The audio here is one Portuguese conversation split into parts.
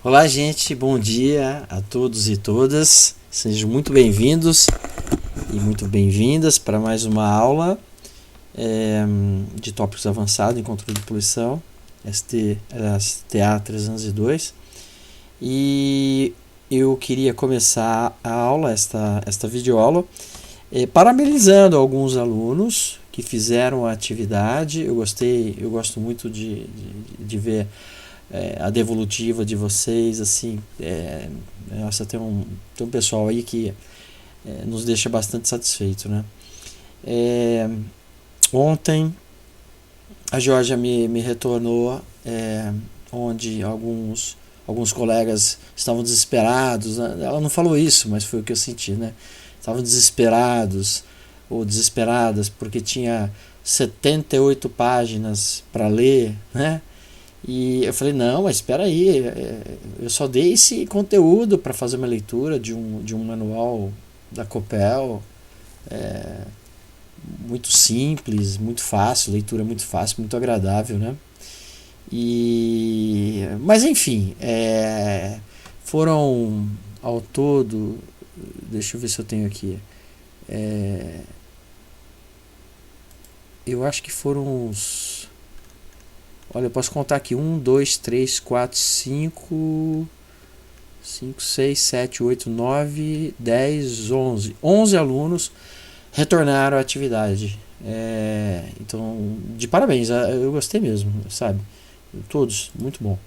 Olá, gente, bom dia a todos e todas. Sejam muito bem-vindos e muito bem-vindas para mais uma aula de tópicos avançados em controle de poluição, STA 302. E eu queria começar a aula, esta videoaula, parabenizando alguns alunos que fizeram a atividade. Eu gosto muito de ver a devolutiva de vocês, assim, nossa, tem um pessoal aí que nos deixa bastante satisfeito, né? Ontem a Georgia me retornou, onde alguns colegas estavam desesperados, né? Ela não falou isso, mas foi o que eu senti, né? Estavam desesperados ou desesperadas porque tinha 78 páginas para ler, né? E eu falei, não, mas espera aí, eu só dei esse conteúdo para fazer uma leitura de um manual da Copel, muito simples, muito fácil, leitura muito fácil, muito agradável, né? Mas enfim, foram ao todo, deixa eu ver se eu tenho aqui, eu acho que foram uns... Olha, eu posso contar aqui: 1, 2, 3, 4, 5, 6, 7, 8, 9, 10, 11. 11 alunos retornaram à atividade. Então, de parabéns, eu gostei mesmo, sabe? Todos, muito bom.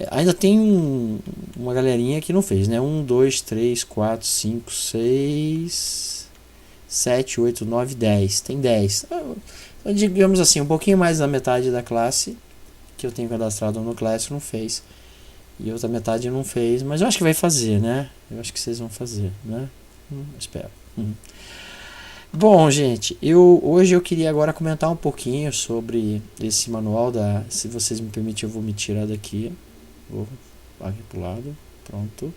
Ainda tem uma galerinha que não fez, né? 1, 2, 3, 4, 5, 6, 7, 8, 9, 10. Tem 10. Digamos assim, um pouquinho mais da metade da classe que eu tenho cadastrado no Classroom fez, e outra metade não fez, mas eu acho que vai fazer, né? Eu acho que vocês vão fazer, né? Espero. Bom, gente, hoje eu queria agora comentar um pouquinho sobre esse manual se vocês me permitirem, eu vou me tirar daqui, vou aqui pro lado, pronto.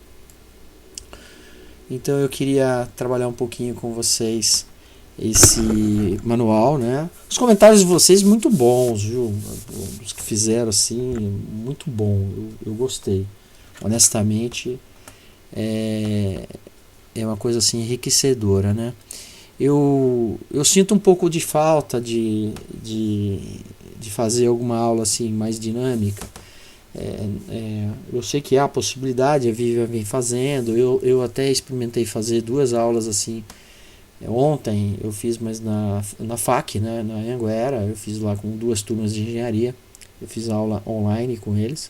Então eu queria trabalhar um pouquinho com vocês esse manual, né? Os comentários de vocês muito bons, viu? Os que fizeram assim, muito bom. Eu gostei. Honestamente, é uma coisa assim enriquecedora, né? Eu sinto um pouco de falta de fazer alguma aula assim mais dinâmica. Eu sei que há a possibilidade, a Vivian vem fazendo. Eu até experimentei fazer 2 aulas assim. Ontem eu fiz, mas na FAC, né, na Anhanguera, eu fiz lá com 2 turmas de engenharia. Eu fiz aula online com eles.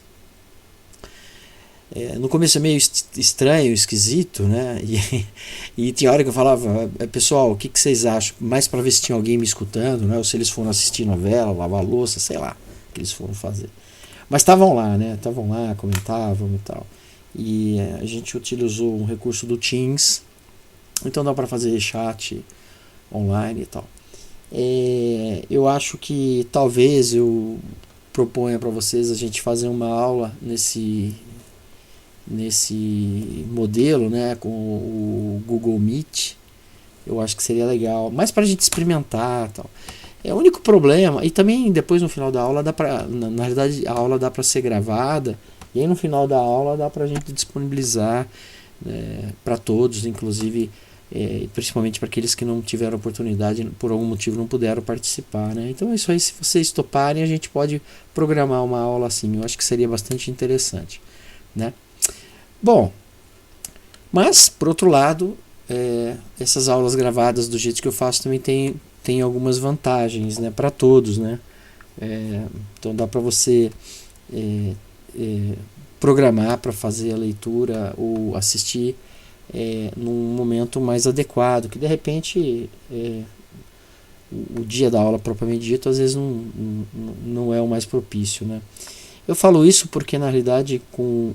No começo é meio estranho, esquisito, né? E tinha hora que eu falava, pessoal, o que vocês acham? Mais para ver se tinha alguém me escutando, né? Ou se eles foram assistir novela, lavar louça, sei lá, o que eles foram fazer. Mas estavam lá, né? Estavam lá, comentavam e tal. E a gente utilizou um recurso do Teams. Então dá para fazer chat online e tal. Eu acho que talvez eu proponha para vocês a gente fazer uma aula nesse modelo, né, com o Google Meet. Eu acho que seria legal, mas para a gente experimentar e tal. O único problema, e também depois no final da aula dá para, na realidade a aula dá para ser gravada, e aí no final da aula dá para a gente disponibilizar, para todos, inclusive principalmente para aqueles que não tiveram oportunidade, por algum motivo não puderam participar, né? Então é isso aí, se vocês toparem a gente pode programar uma aula assim, eu acho que seria bastante interessante, né? Bom, mas por outro lado, essas aulas gravadas do jeito que eu faço também tem algumas vantagens, né, para todos, né? Então dá para você programar para fazer a leitura ou assistir num momento mais adequado, que de repente o dia da aula propriamente dito às vezes não é o mais propício, né? Eu falo isso porque na realidade com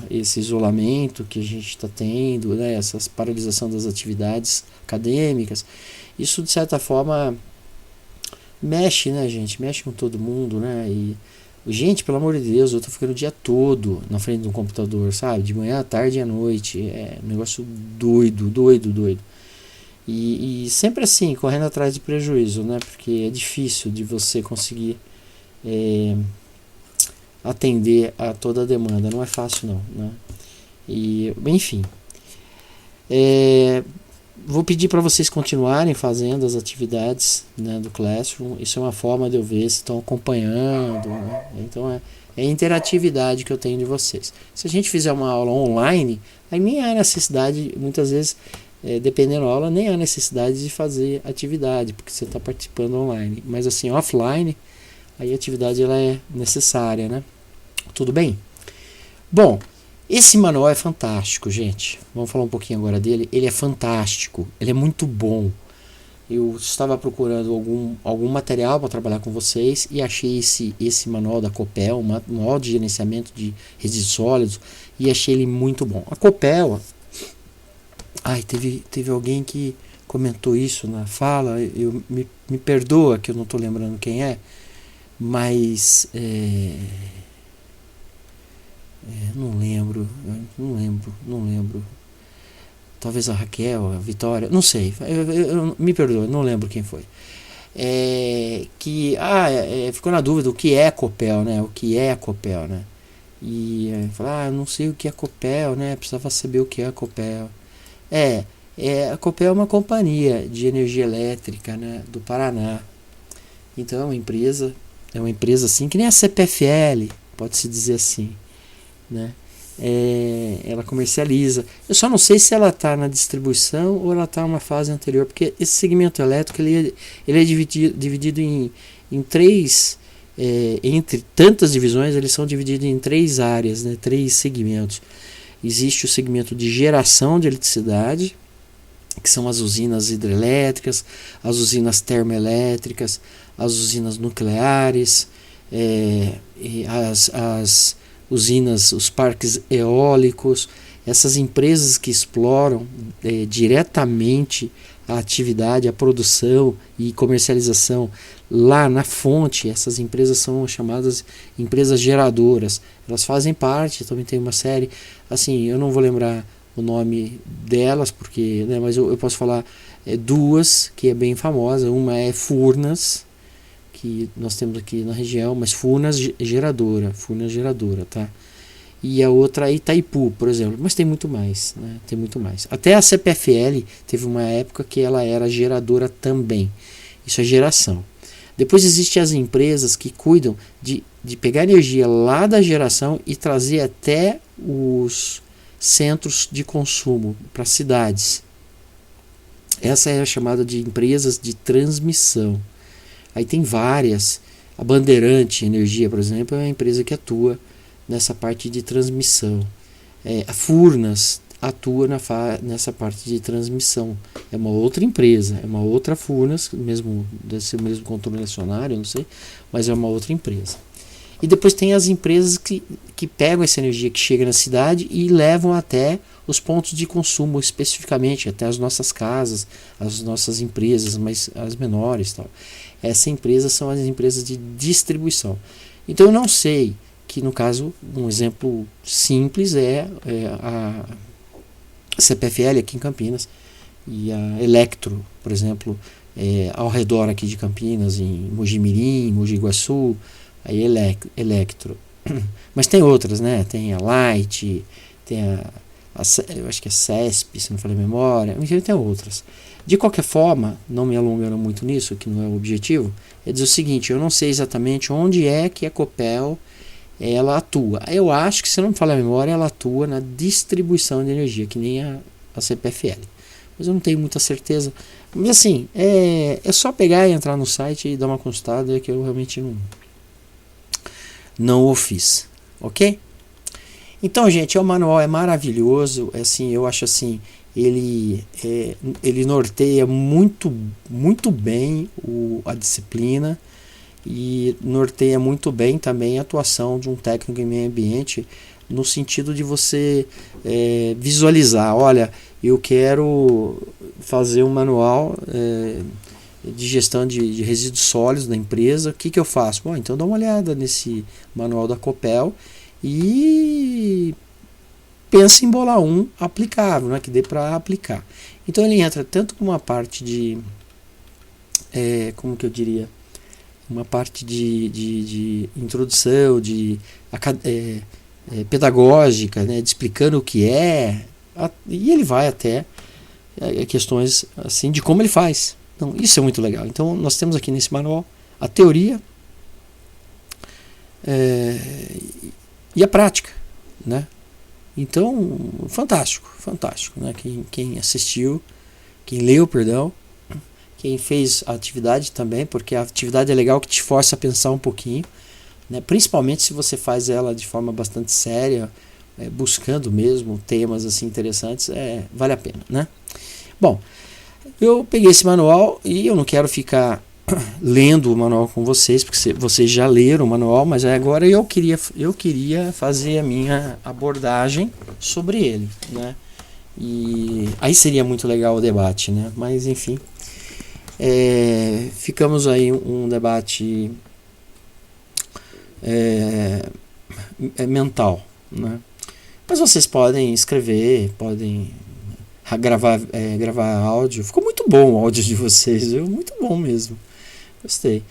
esse isolamento que a gente está tendo, né, essa paralisação das atividades acadêmicas, isso de certa forma mexe, né, gente? Mexe com todo mundo, né? E gente, pelo amor de Deus, eu tô ficando o dia todo na frente de um computador, sabe? De manhã à tarde e à noite. É um negócio doido. E sempre assim, correndo atrás de prejuízo, né? Porque é difícil de você conseguir atender a toda a demanda. Não é fácil não, né? E, enfim, vou pedir para vocês continuarem fazendo as atividades, né, do Classroom. Isso é uma forma de eu ver se estão acompanhando, né? Então é a interatividade que eu tenho de vocês. Se a gente fizer uma aula online, aí nem há necessidade, muitas vezes, dependendo da aula, nem há necessidade de fazer atividade, porque você está participando online. Mas assim, offline, aí a atividade ela é necessária, né? Tudo bem? Bom, esse manual é fantástico, gente. Vamos falar um pouquinho agora dele. Ele é fantástico, ele é muito bom. Eu estava procurando algum material para trabalhar com vocês e achei esse manual da Copel, manual de gerenciamento de resíduos sólidos, e achei ele muito bom. A Copel, teve alguém que comentou isso na fala, me perdoa que eu não estou lembrando quem é, mas não lembro. Talvez a Raquel, a Vitória, não sei, me perdoa, não lembro quem foi. Ficou na dúvida o que é Copel, né? O que é a Copel, né? E falou, não sei o que é Copel, né? Precisava saber o que é a Copel. A Copel é uma companhia de energia elétrica, né, do Paraná. Então é uma empresa assim que nem a CPFL, pode-se dizer assim, né? Ela comercializa. Eu só não sei se ela está na distribuição ou ela está numa fase anterior, porque esse segmento elétrico ele é dividido em três, entre tantas divisões, eles são divididos em três áreas, né, três segmentos. Existe o segmento de geração de eletricidade, que são as usinas hidrelétricas, as usinas termoelétricas, as usinas nucleares, as usinas, os parques eólicos, essas empresas que exploram diretamente a atividade, a produção e comercialização lá na fonte. Essas empresas são chamadas empresas geradoras. Elas fazem parte, também tem uma série, assim, eu não vou lembrar o nome delas, porque, né, mas eu posso falar duas que é bem famosa. Uma é Furnas, que nós temos aqui na região, mas Furnas geradora, tá? E a outra é Itaipu, por exemplo, mas tem muito mais, né? Tem muito mais. Até a CPFL teve uma época que ela era geradora também. Isso é geração. Depois existem as empresas que cuidam de pegar energia lá da geração e trazer até os centros de consumo, para cidades. Essa é a chamada de empresas de transmissão. Aí tem várias. A Bandeirante Energia, por exemplo, é uma empresa que atua nessa parte de transmissão. A Furnas atua nessa parte de transmissão. É uma outra empresa, é uma outra Furnas, deve ser o mesmo controle acionário, eu não sei, mas é uma outra empresa. E depois tem as empresas que pegam essa energia que chega na cidade e levam até os pontos de consumo, especificamente até as nossas casas, as nossas empresas, mas as menores, tal. Essas empresas são as empresas de distribuição. Então eu não sei, que no caso, um exemplo simples é a CPFL aqui em Campinas e a Electro, por exemplo, ao redor aqui de Campinas, em Mojimirim, Mogi Guaçu, aí Electro. Mas tem outras, né? Tem a Light, tem eu acho que é CESP, se não falei memória, enfim, tem outras. De qualquer forma, não me alongando muito nisso, que não é o objetivo, é dizer o seguinte: eu não sei exatamente onde é que a Copel ela atua. Eu acho que, se não me falar a memória, ela atua na distribuição de energia, que nem a CPFL. Mas eu não tenho muita certeza. Mas assim, é só pegar e entrar no site e dar uma consultada, que eu realmente não o fiz. Ok? Então, gente, o manual é maravilhoso. Assim, eu acho assim, ele norteia muito bem a disciplina e norteia muito bem também a atuação de um técnico em meio ambiente, no sentido de você visualizar, olha, eu quero fazer um manual de gestão de resíduos sólidos da empresa, o que eu faço? Bom, então dá uma olhada nesse manual da Copel e pensa em bolar um aplicável, né, que dê para aplicar. Então ele entra tanto com uma parte de, como que eu diria, uma parte de introdução, pedagógica, né, de explicando o que e ele vai até questões assim de como ele faz. Então, isso é muito legal. Então, nós temos aqui nesse manual a teoria e a prática, né? Então, fantástico, fantástico, né? Quem assistiu, quem leu, perdão, quem fez a atividade também, porque a atividade é legal que te força a pensar um pouquinho, né? Principalmente se você faz ela de forma bastante séria, buscando mesmo temas assim interessantes, vale a pena, né? Bom, eu peguei esse manual e eu não quero ficar lendo o manual com vocês, porque vocês já leram o manual, mas agora eu queria fazer a minha abordagem sobre ele, né? E aí seria muito legal o debate, né? Mas enfim, ficamos aí um debate mental, né? Mas vocês podem escrever, podem gravar áudio. Ficou muito bom o áudio de vocês, viu? Muito bom mesmo. Gostei.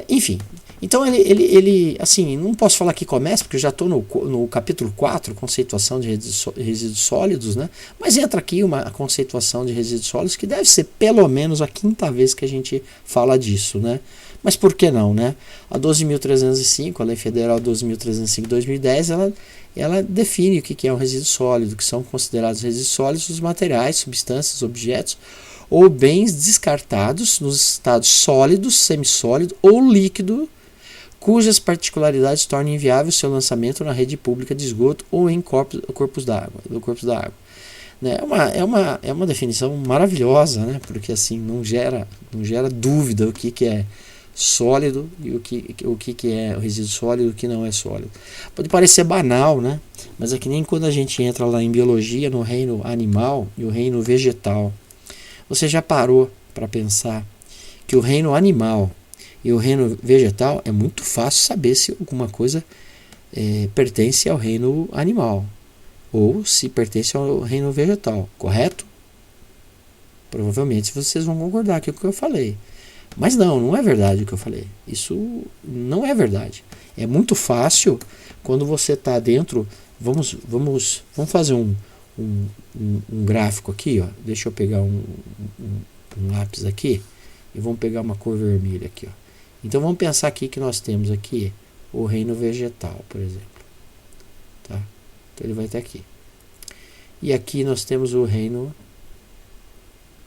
Enfim, então ele assim, não posso falar que começa, porque eu já estou no capítulo 4, conceituação de resíduos sólidos, né? Mas entra aqui uma conceituação de resíduos sólidos que deve ser pelo menos a 5ª vez que a gente fala disso, né? Mas por que não, né? A 12.305, a Lei Federal 12.305 de 2010, ela define o que é um resíduo sólido, que são considerados resíduos sólidos os materiais, substâncias, objetos ou bens descartados nos estados sólido, semissólido ou líquido, cujas particularidades tornam inviável seu lançamento na rede pública de esgoto ou em corpos d'água. Né? É uma definição maravilhosa, né? Porque assim não gera dúvida o que é sólido e o que é o resíduo sólido e o que não é sólido. Pode parecer banal, né? Mas é que nem quando a gente entra lá em biologia, no reino animal e o reino vegetal. Você já parou para pensar que o reino animal e o reino vegetal é muito fácil saber se alguma coisa pertence ao reino animal ou se pertence ao reino vegetal, correto? Provavelmente vocês vão concordar com o que eu falei. Mas não é verdade o que eu falei. Isso não é verdade. É muito fácil quando você está dentro. Vamos fazer um gráfico aqui, ó. Deixa eu pegar um lápis aqui e vamos pegar uma cor vermelha aqui, ó. Então vamos pensar aqui que nós temos aqui o reino vegetal, por exemplo, tá? Então ele vai até aqui. E aqui nós temos o reino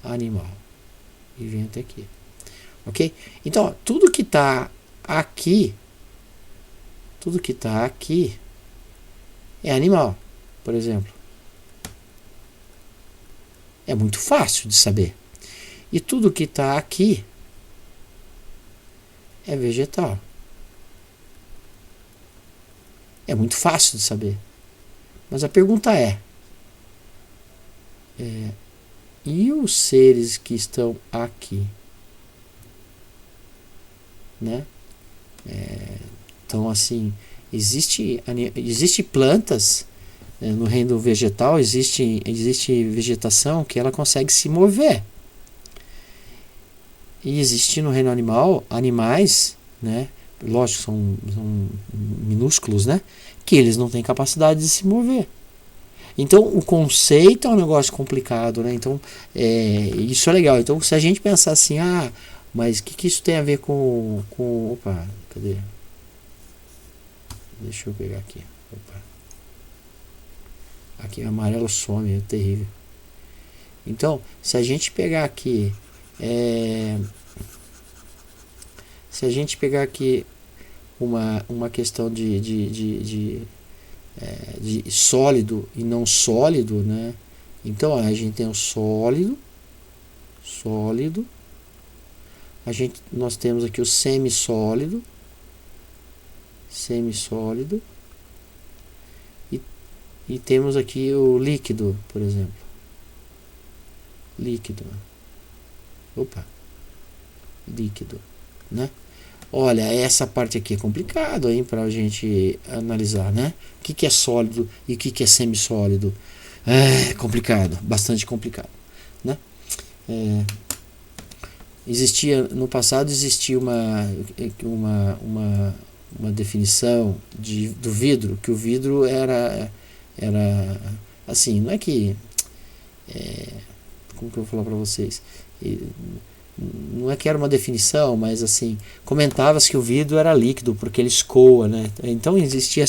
animal e vem até aqui, ok? Então ó, tudo que está aqui é animal, por exemplo. É muito fácil de saber. E tudo que está aqui é vegetal. É muito fácil de saber. Mas a pergunta e os seres que estão aqui? Né? Então, assim, existe plantas. No reino vegetal existe vegetação que ela consegue se mover. E existe no reino animal animais, né? Lógico, são minúsculos, né? Que eles não têm capacidade de se mover. Então o conceito é um negócio complicado, né? Então isso é legal. Então se a gente pensar assim, mas o que isso tem a ver com opa, cadê? Deixa eu pegar aqui. Opa. Aqui o amarelo some, é terrível. Então, se a gente pegar aqui uma questão de sólido e não sólido, né? Então a gente tem o sólido, nós temos aqui o semissólido, e temos aqui o líquido, por exemplo. Líquido, né? Olha, essa parte aqui é complicado, hein, pra gente analisar, né? O que é sólido e o que é semissólido? É complicado, bastante complicado, né? No passado existia uma definição do vidro, que o vidro era assim, não é que como que eu vou falar para vocês? Não é que era uma definição, mas assim, comentava-se que o vidro era líquido porque ele escoa, né? Então existia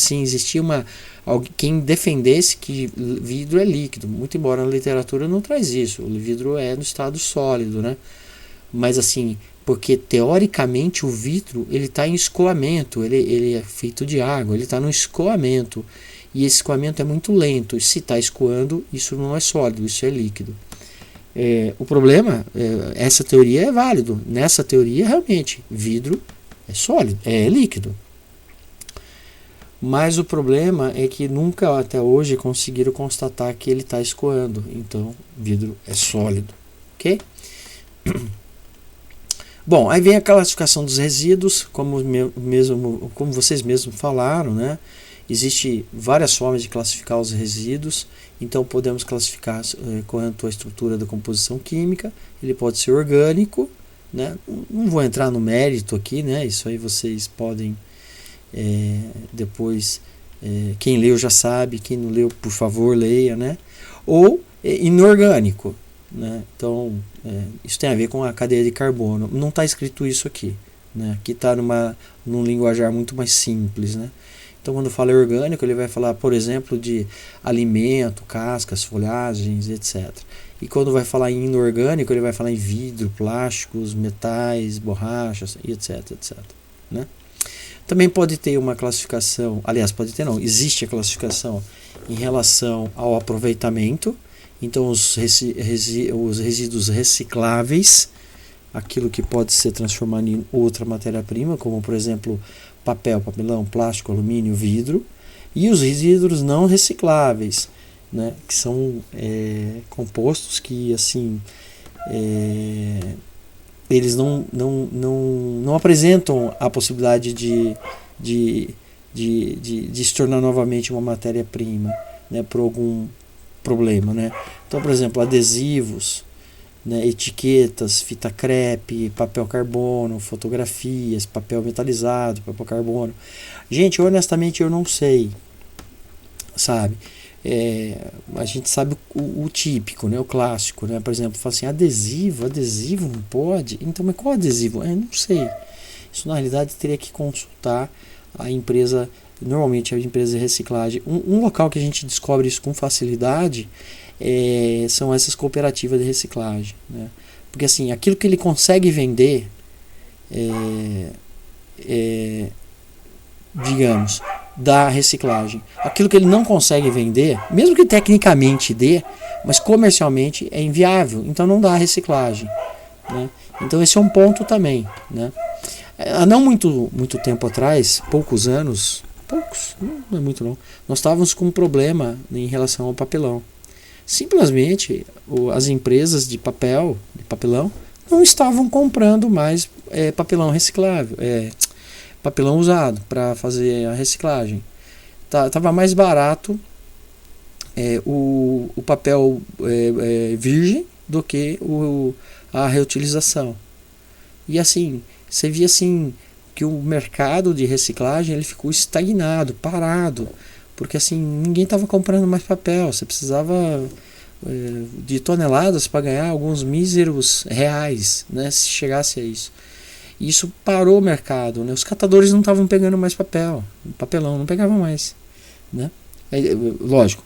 quem defendesse que vidro é líquido, muito embora a literatura não traz isso. O vidro é no estado sólido, né? Mas assim, porque teoricamente o vidro ele está em escoamento, ele é feito de água, ele está no escoamento, e esse escoamento é muito lento. Se está escoando, isso não é sólido, isso é líquido. O problema, essa teoria é válido. Nessa teoria, realmente, vidro é sólido, é líquido. Mas o problema é que nunca até hoje conseguiram constatar que ele está escoando. Então, vidro é sólido. Ok? Bom, aí vem a classificação dos resíduos, como vocês mesmos falaram, né? Existem várias formas de classificar os resíduos. Então podemos classificar quanto à estrutura da composição química. Ele pode ser orgânico, né? Não vou entrar no mérito aqui, né? Isso aí vocês podem depois, quem leu já sabe, quem não leu, por favor, leia, né? Ou inorgânico, né? Então isso tem a ver com a cadeia de carbono. Não está escrito isso aqui, né? Aqui está num linguajar muito mais simples, né? Então, quando fala orgânico, ele vai falar, por exemplo, de alimento, cascas, folhagens, etc. E quando vai falar em inorgânico, ele vai falar em vidro, plásticos, metais, borrachas, etc, etc. Né? Também pode ter uma classificação, aliás, pode ter não, existe a classificação em relação ao aproveitamento. Então, os resíduos recicláveis, aquilo que pode ser transformado em outra matéria-prima, como, por exemplo, papel, papelão, plástico, alumínio, vidro, e os resíduos não recicláveis, né, que são compostos que assim eles não apresentam a possibilidade de se tornar novamente uma matéria-prima, né, por algum problema, né? Então, por exemplo, adesivos, né, etiquetas, fita crepe, papel carbono, fotografias, papel metalizado, papel carbono. Gente, honestamente eu não sei, sabe? A gente sabe o típico, né, o clássico, né? Por exemplo, fala assim, adesivo não pode? Então, mas qual adesivo? Não sei. Isso na realidade teria que consultar a empresa, normalmente a empresa de reciclagem. Um local que a gente descobre isso com facilidade são essas cooperativas de reciclagem, né? Porque assim, aquilo que ele consegue vender, digamos, da reciclagem, aquilo que ele não consegue vender, mesmo que tecnicamente dê, mas comercialmente é inviável, então não dá a reciclagem, né? Então esse é um ponto também, né? Há não muito tempo atrás, poucos, não é muito não, nós estávamos com um problema em relação ao papelão. Simplesmente as empresas de papelão, não estavam comprando mais papelão reciclável, papelão usado para fazer a reciclagem. Tava mais barato o papel virgem do que a reutilização. E assim, você via assim que o mercado de reciclagem ele ficou estagnado, parado, porque assim ninguém estava comprando mais papel. Você precisava de toneladas para ganhar alguns míseros reais, né, se chegasse a isso. E isso parou o mercado, né? Os catadores não estavam pegando mais papelão não pegavam mais, né? Lógico,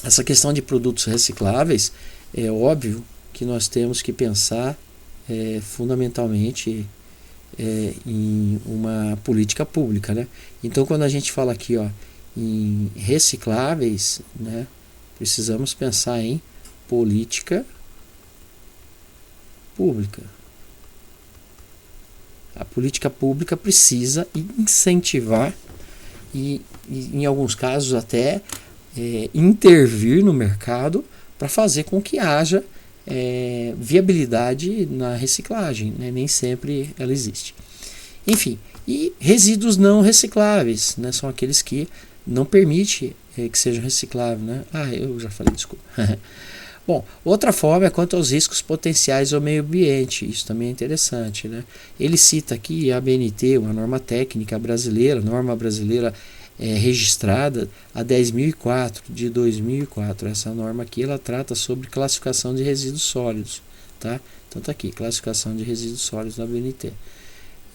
essa questão de produtos recicláveis, é óbvio que nós temos que pensar fundamentalmente em uma política pública, né? Então, quando a gente fala aqui, em recicláveis, né, precisamos pensar em política pública. A política pública precisa incentivar e em alguns casos até intervir no mercado para fazer com que haja viabilidade na reciclagem, né? Nem sempre ela existe. Enfim, e resíduos não recicláveis, né? São aqueles que não permite que sejam recicláveis, né? Eu já falei, desculpa. Bom, outra forma é quanto aos riscos potenciais ao meio ambiente. Isso também é interessante, né? Ele cita aqui a ABNT, uma norma técnica brasileira, norma brasileira registrada a 10.004 de 2004. Essa norma aqui ela trata sobre classificação de resíduos sólidos, tá? Então tá aqui, classificação de resíduos sólidos da ABNT.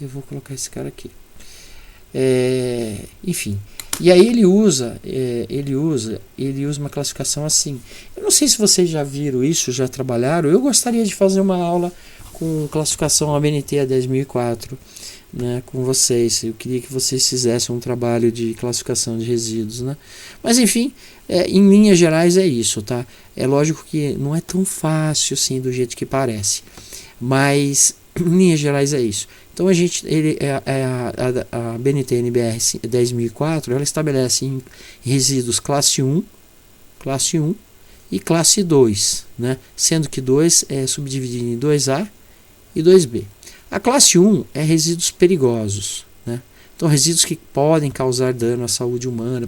Eu vou colocar esse cara aqui. Enfim, e aí ele usa uma classificação assim. Eu não sei se vocês já viram isso, já trabalharam. Eu gostaria de fazer uma aula com classificação ABNT a 10.004, né, com vocês. Eu queria que vocês fizessem um trabalho de classificação de resíduos, né? Mas enfim, em linhas gerais é isso, tá? É lógico que não é tão fácil assim do jeito que parece, mas em linhas gerais é isso. Então a BNT-NBR 10.004 ela estabelece em resíduos classe 1 e classe 2, né? Sendo que 2 é subdividido em 2A e 2B. A classe 1 é resíduos perigosos, né? Então resíduos que podem causar dano à saúde humana,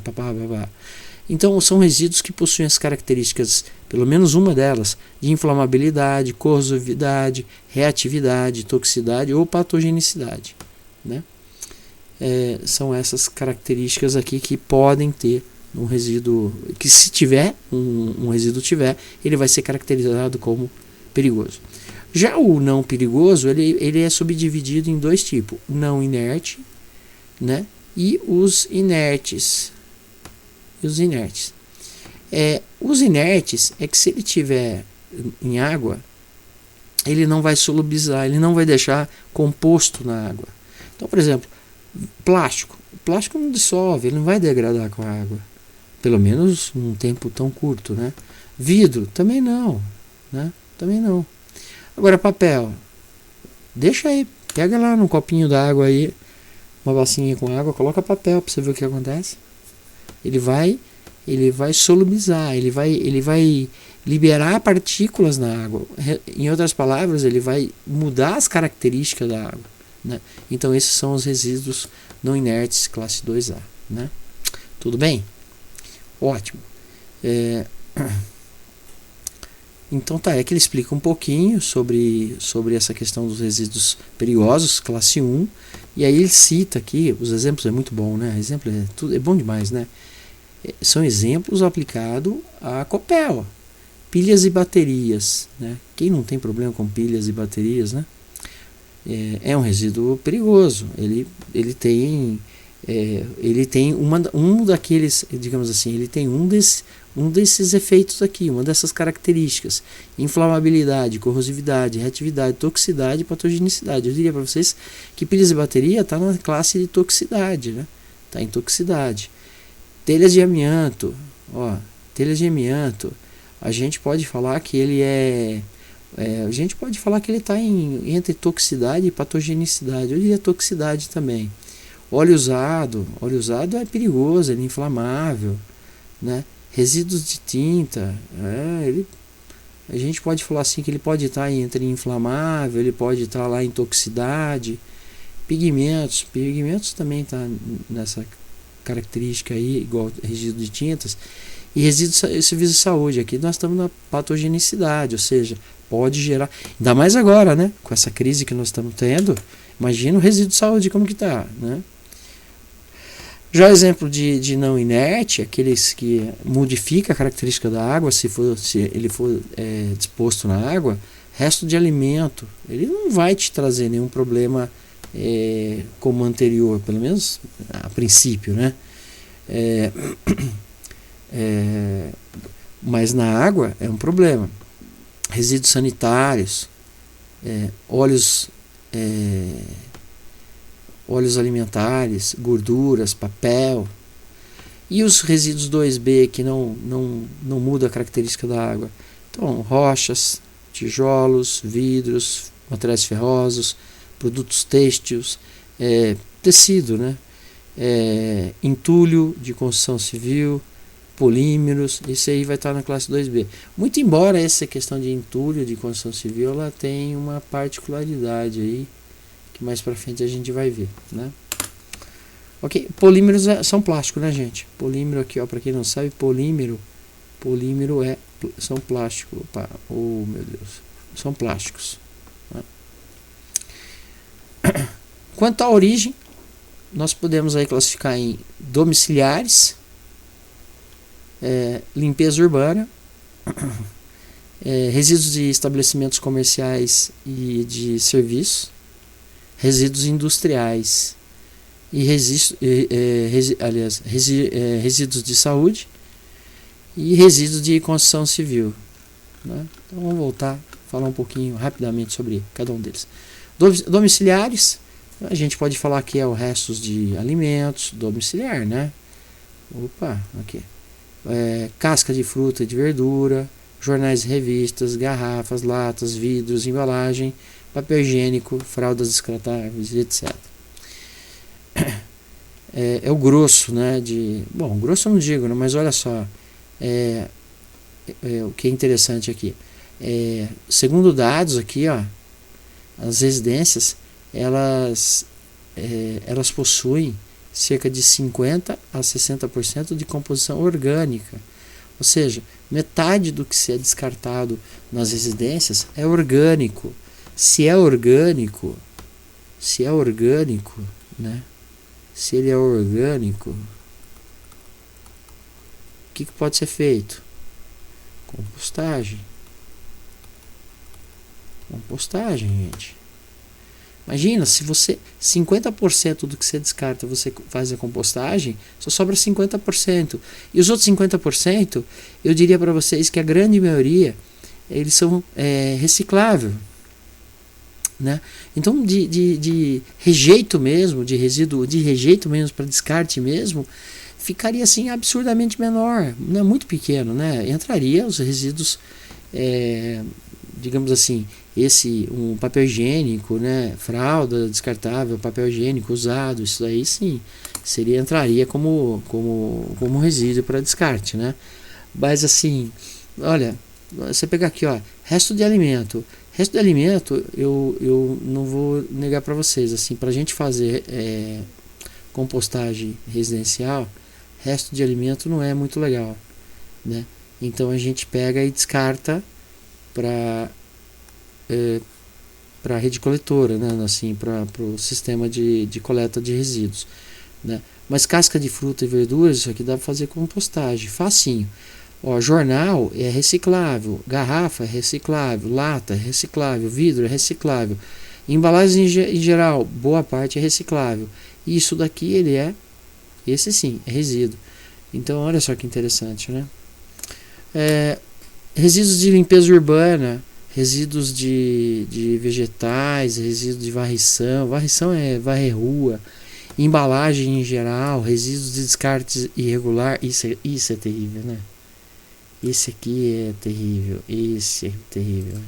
Então são resíduos que possuem as características, pelo menos uma delas, de inflamabilidade, corrosividade, reatividade, toxicidade ou patogenicidade, né? São essas características aqui que podem ter um resíduo, que se tiver, um resíduo tiver, ele vai ser caracterizado como perigoso. Já o não perigoso, ele é subdividido em dois tipos, não inerte, né? E os inertes. Os inertes é que se ele tiver em água, ele não vai solubilizar, ele não vai deixar composto na água. Então, por exemplo, plástico. O plástico não dissolve, ele não vai degradar com a água, pelo menos num tempo tão curto, né? Vidro também não, né? Também não. Agora papel, deixa aí, pega lá num copinho d'água aí, uma bacinha com água, coloca papel para você ver o que acontece. Ele vai solubilizar, ele vai liberar partículas na água. Em outras palavras, ele vai mudar as características da água, né? Então esses são os resíduos não inertes classe 2A, né? Tudo bem? Ótimo. Então é que ele explica um pouquinho sobre essa questão dos resíduos perigosos, classe 1, e aí ele cita aqui, os exemplos é muito bom, né? Exemplo é bom demais, né? São exemplos aplicados a Copel, pilhas e baterias, né? Quem não tem problema com pilhas e baterias, né? É um resíduo perigoso. Ele tem um daqueles, digamos assim, ele tem um desses efeitos aqui, uma dessas características: inflamabilidade, corrosividade, reatividade, toxicidade e patogenicidade. Eu diria para vocês que pilhas e bateria está na classe de toxicidade, né? Está em toxicidade. Telhas de amianto, telhas de amianto, a gente pode falar que ele está entre toxicidade e patogenicidade. Eu diria toxicidade também. Óleo usado é perigoso, ele é inflamável, né? Resíduos de tinta, a gente pode falar assim que ele pode estar entre inflamável, ele pode estar lá em toxicidade. Pigmentos também está nessa característica aí, igual resíduo de tintas. E resíduos de serviço de saúde, aqui nós estamos na patogenicidade, ou seja, pode gerar, ainda mais agora, né, com essa crise que nós estamos tendo, imagina o resíduo de saúde como que está, né? Já o exemplo de não inerte, aqueles que modifica a característica da água, se ele for disposto na água, resto de alimento, ele não vai te trazer nenhum problema como o anterior, pelo menos a princípio, né? Mas na água é um problema. Resíduos sanitários, óleos alimentares, gorduras, papel. E os resíduos 2B que não mudam a característica da água. Então, rochas, tijolos, vidros, materiais ferrosos, produtos têxteis, tecido, né? Entulho de construção civil, polímeros, isso aí vai estar na classe 2B. Muito embora essa questão de entulho de construção civil, ela tem uma particularidade aí, que mais para frente a gente vai ver, né? Ok, polímeros são plástico, né, gente? Polímero aqui, ó, para quem não sabe, polímero é são plásticos. Opa, oh meu Deus, são plásticos. Né? Quanto à origem, nós podemos aí classificar em domiciliares, limpeza urbana, resíduos de estabelecimentos comerciais e de serviços, resíduos industriais e resíduos de saúde e resíduos de construção civil. Né? Então vamos voltar a falar um pouquinho rapidamente sobre cada um deles. Domiciliares, a gente pode falar que é o restos de alimentos domiciliar, né? Opa, aqui. Casca de fruta e de verdura, jornais e revistas, garrafas, latas, vidros, embalagem, papel higiênico, fraldas descartáveis, etc. É o grosso, né? Bom, grosso eu não digo, né, mas olha só, o que é interessante aqui. Segundo dados aqui, ó, as residências, elas possuem cerca de 50 a 60% de composição orgânica. Ou seja, metade do que é descartado nas residências é orgânico. Se é orgânico, né? Se ele é orgânico, o que pode ser feito? Compostagem. Compostagem, gente. Imagina, se você 50% do que você descarta você faz a compostagem, só sobra 50%. E os outros 50%, eu diria para vocês que a grande maioria, eles são recicláveis. Né? Então, de rejeito mesmo, de resíduo, de rejeito mesmo para descarte mesmo, ficaria assim absurdamente menor, né? Muito pequeno, né? Entraria os resíduos, digamos assim, um papel higiênico, né? Fralda descartável, papel higiênico usado, isso aí sim entraria como resíduo para descarte, né? Mas assim, olha, você pegar aqui, ó, resto de alimento, eu não vou negar para vocês, assim, para a gente fazer compostagem residencial, resto de alimento não é muito legal, né? Então a gente pega e descarta para a rede coletora, né? Assim, para o sistema de coleta de resíduos, né? Mas casca de fruta e verduras, isso aqui dá para fazer compostagem, facinho. Ó, jornal é reciclável, garrafa é reciclável, lata é reciclável, vidro é reciclável, embalagem em geral, boa parte é reciclável. Isso daqui esse sim, é resíduo. Então olha só que interessante, né? Resíduos de limpeza urbana, resíduos de vegetais, resíduos de varrição é varrer rua, embalagem em geral, resíduos de descarte irregular, isso é terrível, né? Esse aqui é terrível, esse é terrível.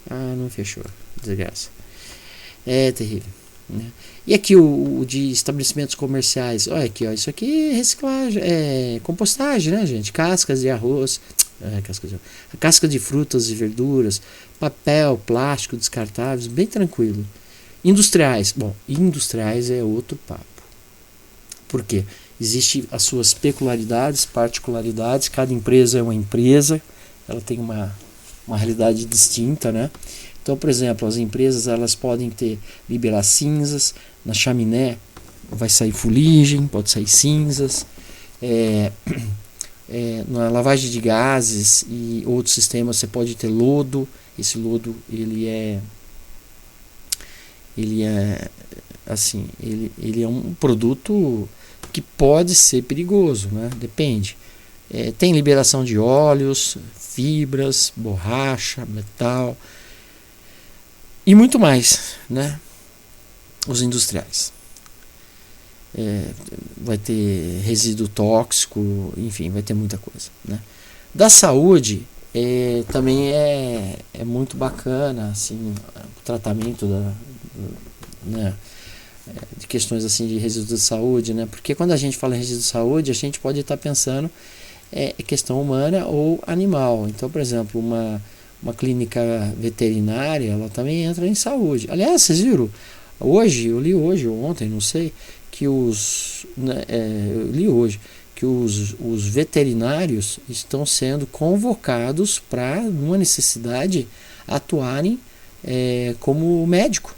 Ah, não fechou, desgraça. É terrível, né? E aqui o de estabelecimentos comerciais, olha aqui, ó, isso aqui é reciclagem, compostagem, né, gente? Cascas de arroz, casca de frutas e verduras, papel, plástico descartáveis, bem tranquilo. Industriais, bom, industriais é outro papo. Por quê? Existem as suas peculiaridades, particularidades, cada empresa é uma empresa, ela tem uma realidade distinta, né? Então, por exemplo, as empresas elas podem liberar cinzas, na chaminé vai sair fuligem, pode sair cinzas, na lavagem de gases e outros sistemas você pode ter lodo, esse lodo ele é assim, ele é um produto que pode ser perigoso, né? Depende. Tem liberação de óleos, fibras, borracha, metal e muito mais, né? Os industriais. Vai ter resíduo tóxico, enfim, vai ter muita coisa, né? Da saúde, também é muito bacana, assim, o tratamento né? De questões assim de resíduos de saúde, né? Porque quando a gente fala em resíduos de saúde, a gente pode estar pensando questão humana ou animal. Então, por exemplo, uma clínica veterinária, ela também entra em saúde. Aliás, vocês viram? Eu li hoje ou ontem, não sei, que eu li hoje, que os veterinários estão sendo convocados para, numa necessidade, atuarem como médico.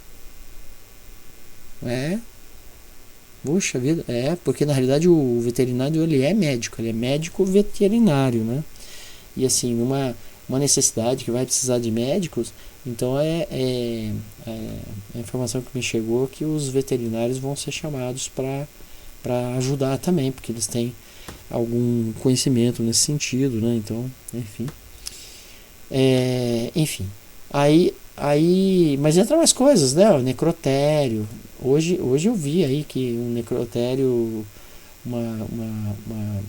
Puxa vida, porque na realidade o veterinário ele é médico veterinário, né? E assim, uma necessidade que vai precisar de médicos, então a informação que me chegou que os veterinários vão ser chamados para ajudar também, porque eles têm algum conhecimento nesse sentido, né? Então, enfim. Mas entra mais coisas, né? O necrotério. Hoje eu vi aí que um necrotério, uma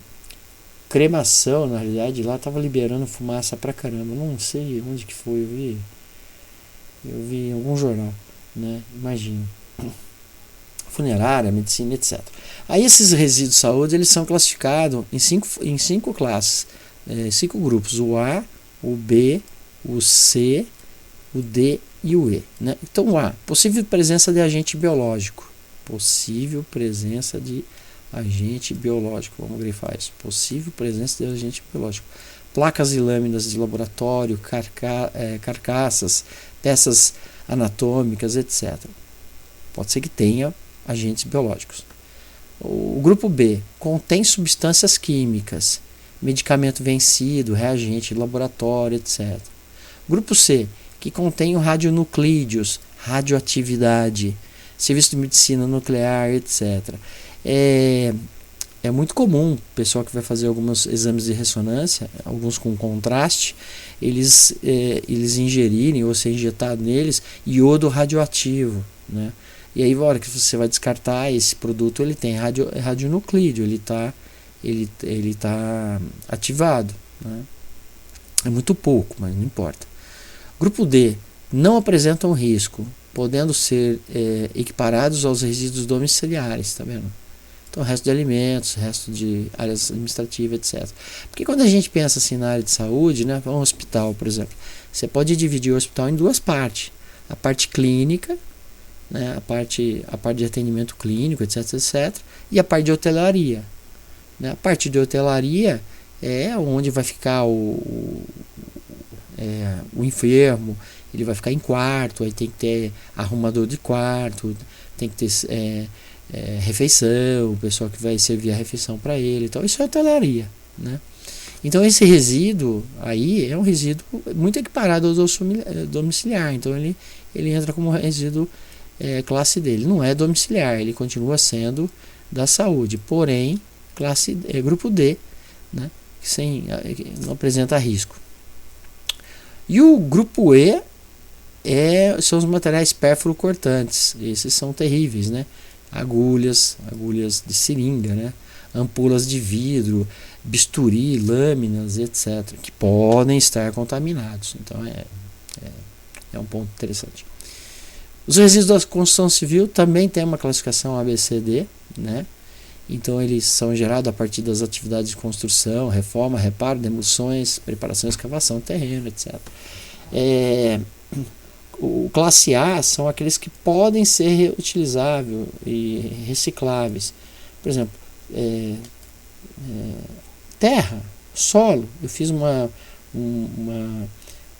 cremação, na realidade, lá estava liberando fumaça pra caramba. Não sei onde que foi, eu vi em algum jornal, né? Imagina. Funerária, medicina, etc. Aí esses resíduos de saúde, eles são classificados em cinco classes, 5 grupos: o A, o B, o C, o D e o E, né? Então, o A, possível presença de agente biológico. Possível presença de agente biológico. Vamos grifar isso. Possível presença de agente biológico. Placas e lâminas de laboratório, carcaças, peças anatômicas, etc. Pode ser que tenha agentes biológicos. O grupo B contém substâncias químicas, medicamento vencido, reagente de laboratório, etc. Grupo C, que contém radionuclídeos, radioatividade, serviço de medicina nuclear, etc. É muito comum o pessoal que vai fazer alguns exames de ressonância, alguns com contraste, eles ingerirem ou ser injetado neles iodo radioativo, né? E aí, na hora que você vai descartar esse produto, ele tem radionuclídeo, ele tá ativado, né? É muito pouco, mas não importa. Grupo D, não apresentam risco, podendo ser equiparados aos resíduos domiciliares, tá vendo? Então, resto de alimentos, resto de áreas administrativas, etc. Porque quando a gente pensa assim na área de saúde, né, um hospital, por exemplo, você pode dividir o hospital em duas partes. A parte clínica, né, a parte de atendimento clínico, etc, etc, e a parte de hotelaria, né? A parte de hotelaria é onde vai ficar o enfermo, ele vai ficar em quarto, aí tem que ter arrumador de quarto, tem que ter refeição, o pessoal que vai servir a refeição para ele, então isso é hotelaria, né? Então esse resíduo aí é um resíduo muito equiparado ao domiciliar, então ele entra como resíduo classe dele, não é domiciliar, ele continua sendo da saúde, porém grupo D, né, que não apresenta risco. E o grupo E são os materiais pérfuro-cortantes, esses são terríveis, né? Agulhas de seringa, né? Ampulas de vidro, bisturi, lâminas, etc, que podem estar contaminados. Então é um ponto interessante. Os resíduos da construção civil também têm uma classificação ABCD, né? Então eles são gerados a partir das atividades de construção, reforma, reparo, demolições, preparação e escavação de terreno, etc. O classe A são aqueles que podem ser reutilizáveis e recicláveis. Por exemplo, terra, solo. Eu fiz uma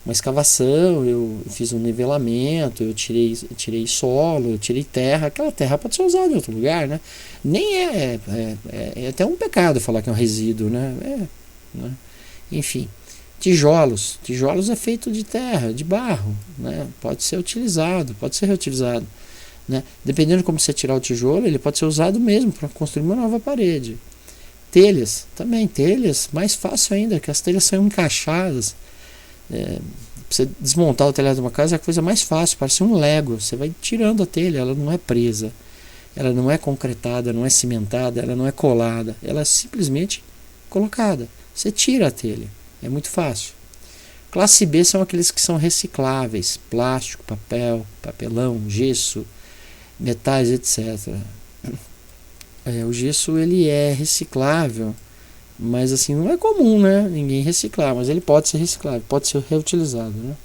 escavação, eu fiz um nivelamento, eu tirei solo, eu tirei terra. Aquela terra pode ser usada em outro lugar, né? Nem é até um pecado falar que é um resíduo, né? Enfim, tijolos é feito de terra, de barro, né? Pode ser utilizado, pode ser reutilizado, né? Dependendo de como você tirar o tijolo, ele pode ser usado mesmo para construir uma nova parede. Telhas, mais fácil ainda, que as telhas são encaixadas. Você desmontar o telhado de uma casa é a coisa mais fácil, parece um Lego. Você vai tirando a telha, ela não é presa, ela não é concretada, não é cimentada, ela não é colada, ela é simplesmente colocada. Você tira a telha, é muito fácil. Classe B são aqueles que são recicláveis: plástico, papel, papelão, gesso, metais, etc. O gesso ele é reciclável, mas assim, não é comum, né? Ninguém reciclar, mas ele pode ser reciclado, pode ser reutilizado, né?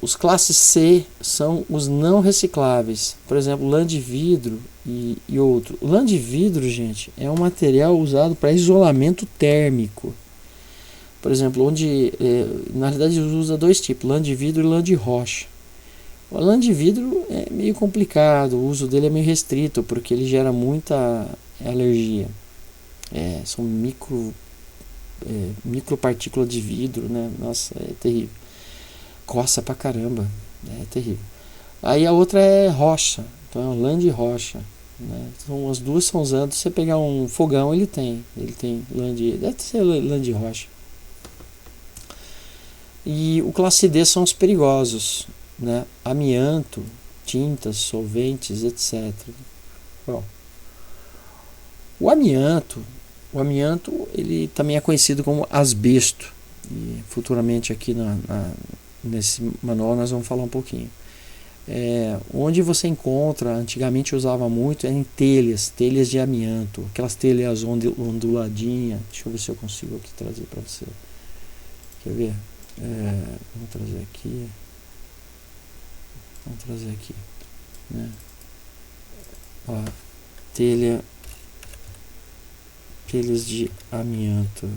Os classes C são os não recicláveis. Por exemplo, lã de vidro e outro. O lã de vidro, gente, é um material usado para isolamento térmico. Por exemplo, na realidade usa dois tipos, lã de vidro e lã de rocha. O lã de vidro é meio complicado, o uso dele é meio restrito, porque ele gera muita alergia. São micropartículas de vidro, né? Nossa, é terrível. Coça pra caramba, é terrível. Aí a outra é rocha, então é uma lã de rocha, né? Então as duas são usadas. Se você pegar um fogão, ele tem deve ser lã de rocha. E o classe D são os perigosos, né? Amianto, tintas, solventes, etc. Bom, o amianto ele também é conhecido como asbesto. E futuramente aqui nesse manual nós vamos falar um pouquinho. Onde você encontra, antigamente usava muito, em telhas de amianto, aquelas telhas onduladinhas. Deixa eu ver se eu consigo aqui trazer para você. Quer ver? Vamos trazer aqui, né? Ó, telhas de amianto.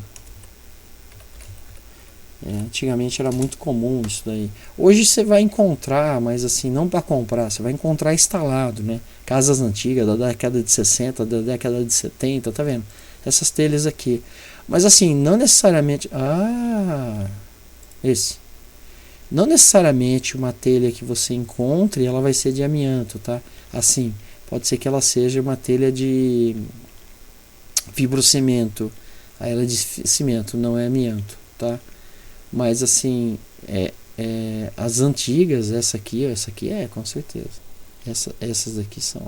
Antigamente era muito comum isso daí. Hoje você vai encontrar, mas assim, não para comprar, você vai encontrar instalado, né? Casas antigas da década de 60, da década de 70, tá vendo? Essas telhas aqui. Mas assim, não necessariamente. Não necessariamente uma telha que você encontre, ela vai ser de amianto, tá? Assim, pode ser que ela seja uma telha de fibrocimento. Aí ela é de cimento, não é amianto, tá? Mas assim, as antigas, essa aqui é, com certeza. Essas daqui são.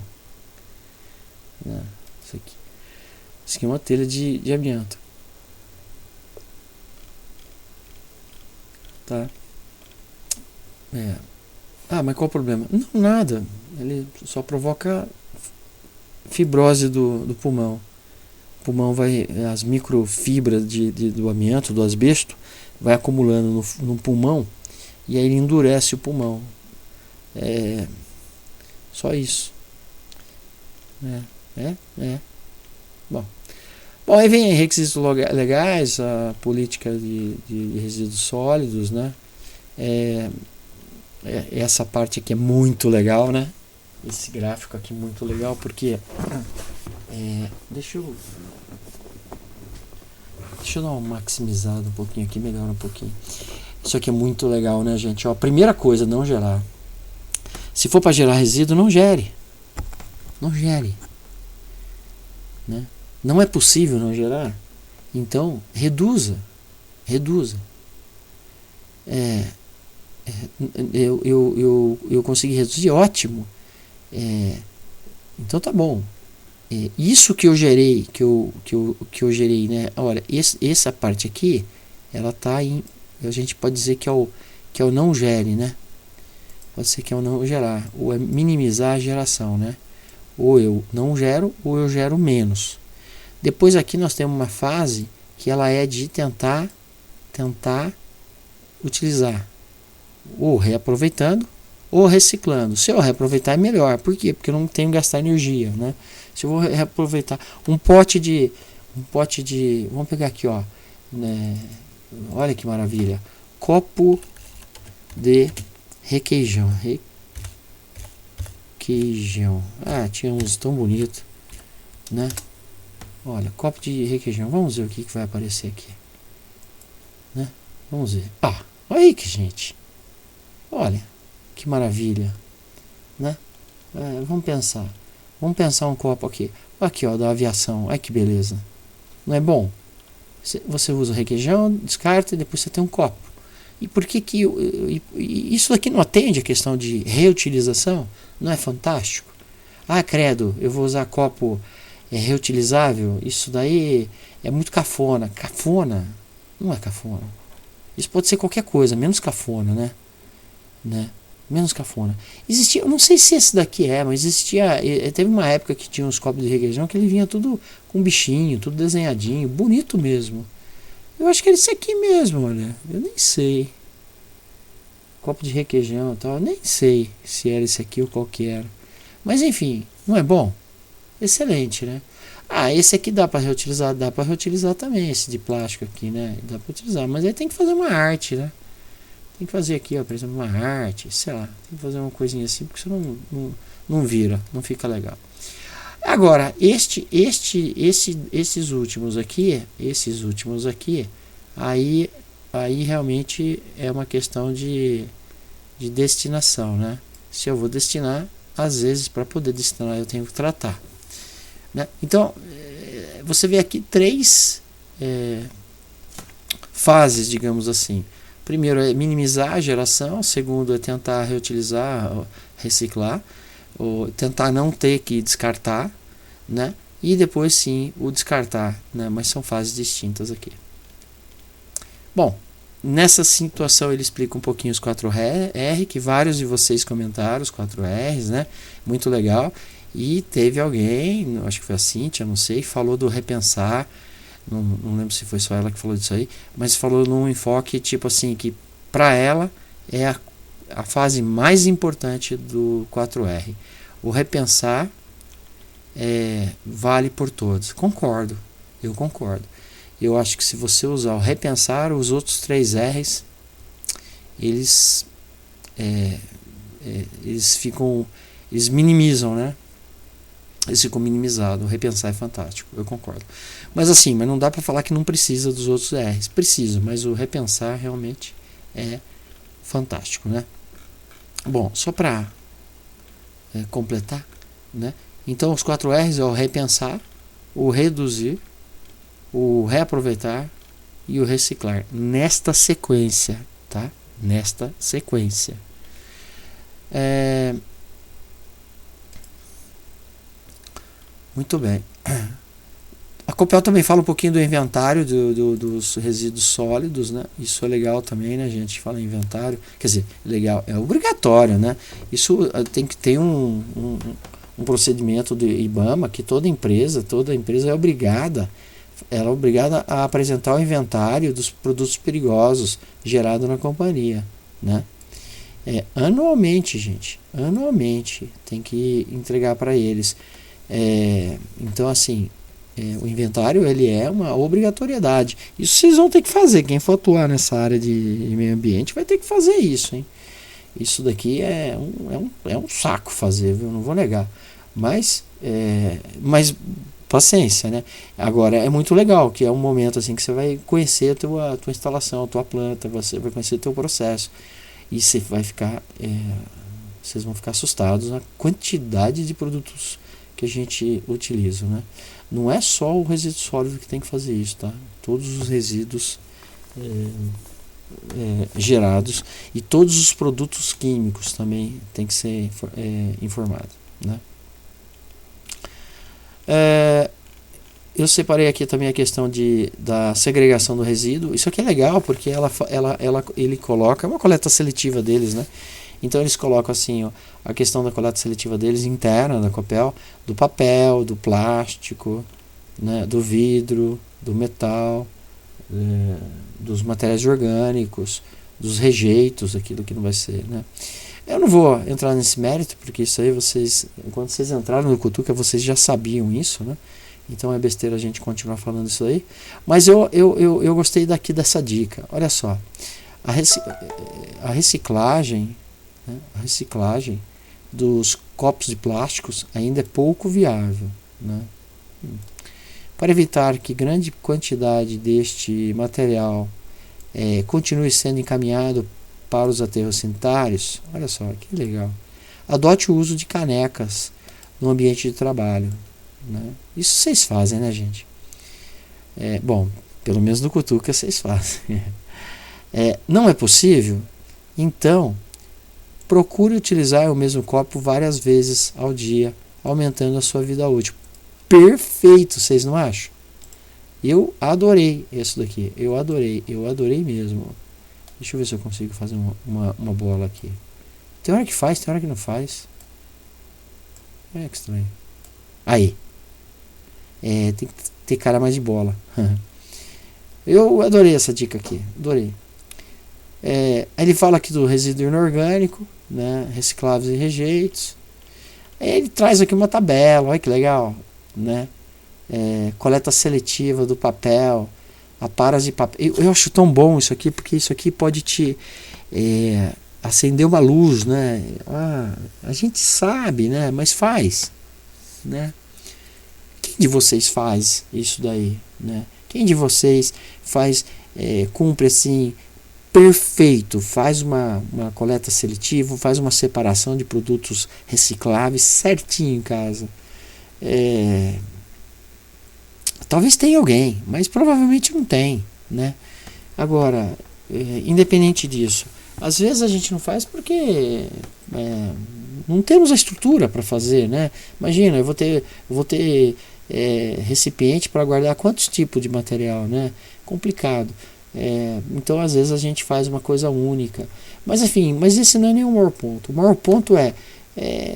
Né? Isso aqui é uma telha de amianto. Tá? Mas qual o problema? Não, nada. Ele só provoca fibrose do pulmão. O pulmão as microfibras do amianto, do asbesto, vai acumulando no pulmão e aí ele endurece o pulmão. Só isso. Bom, aí vem requisitos legais, a política de resíduos sólidos, né? Essa parte aqui é muito legal, né? Esse gráfico aqui é muito legal porque deixa eu dar uma maximizada um pouquinho aqui, melhora um pouquinho. Isso aqui é muito legal, né, gente? Ó, primeira coisa, não gerar. Se for para gerar resíduo, não gere. Não gere. Né? Não é possível não gerar. Então, reduza. Eu consegui reduzir, ótimo. Então tá bom. Isso que eu gerei, que eu gerei, né? Olha, essa parte aqui, ela tá em, a gente pode dizer que é o não gere, né? Pode ser que é o não gerar, ou é minimizar a geração, né? Ou eu não gero, ou eu gero menos. Depois aqui nós temos uma fase que ela é de tentar utilizar, ou reaproveitando, ou reciclando. Se eu reaproveitar é melhor. Por quê? Porque eu não tenho que gastar energia, né? Se eu vou reaproveitar um pote de vamos pegar aqui, ó, né? Olha que maravilha, copo de requeijão. Tinha uns tão bonitos, né? Olha, copo de requeijão. Vamos ver o que vai aparecer aqui, né? Vamos ver. Olha aí, que gente. Olha que maravilha, né? Vamos pensar um copo aqui. Aqui, ó, da aviação. Olha que beleza. Não é bom? Você usa o requeijão, descarta e depois você tem um copo. E por que isso aqui não atende a questão de reutilização? Não é fantástico? Credo, eu vou usar copo reutilizável? Isso daí é muito cafona. Cafona? Não é cafona. Isso pode ser qualquer coisa, menos cafona, né? Menos cafona. Existia, eu não sei se esse daqui mas existia. Teve uma época que tinha uns copos de requeijão que ele vinha tudo com bichinho, tudo desenhadinho, bonito mesmo. Eu acho que era esse aqui mesmo, olha. Eu nem sei. Copo de requeijão e tal. Nem sei se era esse aqui ou qual que era. Mas enfim, não é bom? Excelente, né? Ah, esse aqui dá para reutilizar, dá para reutilizar também, esse de plástico aqui, né? Dá para utilizar, mas aí tem que fazer uma arte, né? Tem que fazer aqui, ó, por exemplo, uma arte, sei lá, tem que fazer uma coisinha assim, porque senão não vira, não fica legal. Agora, esses últimos aqui, aí realmente é uma questão de destinação, né? Se eu vou destinar, às vezes para poder destinar eu tenho que tratar, né? Então, você vê aqui três fases, digamos assim. Primeiro é minimizar a geração, segundo é tentar reutilizar, reciclar, ou tentar não ter que descartar, né? E depois sim o descartar, né? Mas são fases distintas aqui. Bom, nessa situação ele explica um pouquinho os 4R, que vários de vocês comentaram os 4Rs, né? Muito legal. E teve alguém, acho que foi a Cíntia, não sei, falou do repensar. Não lembro se foi só ela que falou disso aí, mas falou num enfoque tipo assim, que para ela é a fase mais importante do 4R. O repensar vale por todos. Concordo, eu concordo. Eu acho que se você usar o repensar, os outros 3 R's, eles minimizam, né? Eles ficam minimizados. O repensar é fantástico, eu concordo. Mas assim, mas não dá para falar que não precisa dos outros R's. Precisa, mas o repensar realmente é fantástico, né? Bom, só para completar, né? Então os 4 R's é o repensar, o reduzir, o reaproveitar e o reciclar. Nesta sequência, tá? Nesta sequência. Muito bem. A Copel também fala um pouquinho do inventário dos resíduos sólidos, né? Isso é legal também, né, gente? Fala em inventário. Quer dizer, legal, é obrigatório, né? Isso tem que ter um procedimento do IBAMA que toda empresa é obrigada, ela é obrigada a apresentar o inventário dos produtos perigosos gerados na companhia, né? Anualmente, gente, anualmente tem que entregar para eles. Então, assim, o inventário ele é uma obrigatoriedade. Isso vocês vão ter que fazer. Quem for atuar nessa área de meio ambiente vai ter que fazer isso, hein? Isso daqui é um saco fazer, viu? Não vou negar. Mas paciência, né? Agora é muito legal, que é um momento assim que você vai conhecer a tua instalação, a tua planta, você vai conhecer o teu processo. E você vai ficar, vocês vão ficar assustados na quantidade de produtos que a gente utiliza, né? Não é só o resíduo sólido que tem que fazer isso, tá? Todos os resíduos gerados e todos os produtos químicos também tem que ser informado, né? Eu separei aqui também a questão da segregação do resíduo. Isso aqui é legal porque ele coloca uma coleta seletiva deles, né? Então eles colocam assim, ó, a questão da coleta seletiva deles interna da Copel, do papel, do plástico, né, do vidro, do metal, dos materiais orgânicos, dos rejeitos, aquilo que não vai ser, né? Eu não vou entrar nesse mérito, porque isso aí quando vocês entraram no Cutuca, vocês já sabiam isso, né? Então é besteira a gente continuar falando isso aí. Mas eu gostei dessa dica. Olha só, a reciclagem, né, dos copos de plásticos ainda é pouco viável, né? Para evitar que grande quantidade deste material continue sendo encaminhado para os aterros sanitários, olha só que legal, adote o uso de canecas no ambiente de trabalho, né? Isso vocês fazem, né, gente? Bom, pelo menos no Cutuca vocês fazem. Não é possível? Então, procure utilizar o mesmo copo várias vezes ao dia, aumentando a sua vida útil. Perfeito, vocês não acham? Eu adorei isso daqui, eu adorei mesmo. Deixa eu ver se eu consigo fazer uma bola aqui. Tem hora que faz, tem hora que não faz. Que estranho. Aí. Tem que ter cara mais de bola. Eu adorei essa dica aqui. Adorei. Aí ele fala aqui do resíduo inorgânico, né, recicláveis e rejeitos. Aí ele traz aqui uma tabela, olha que legal, né? Coleta seletiva do papel, aparas de papel. Eu acho tão bom isso aqui, porque isso aqui pode te acender uma luz, né? A gente sabe, né? Mas faz, né? Quem de vocês faz isso daí, né? Quem de vocês faz, cumpre assim, perfeito, faz uma coleta seletiva, faz uma separação de produtos recicláveis certinho em casa? Talvez tenha alguém, mas provavelmente não tem, né? Agora, independente disso, às vezes a gente não faz porque não temos a estrutura para fazer, né? Imagina, eu vou ter recipiente para guardar quantos tipos de material, né? Complicado. Então às vezes a gente faz uma coisa única, mas enfim, mas esse não é nem o maior ponto. O maior ponto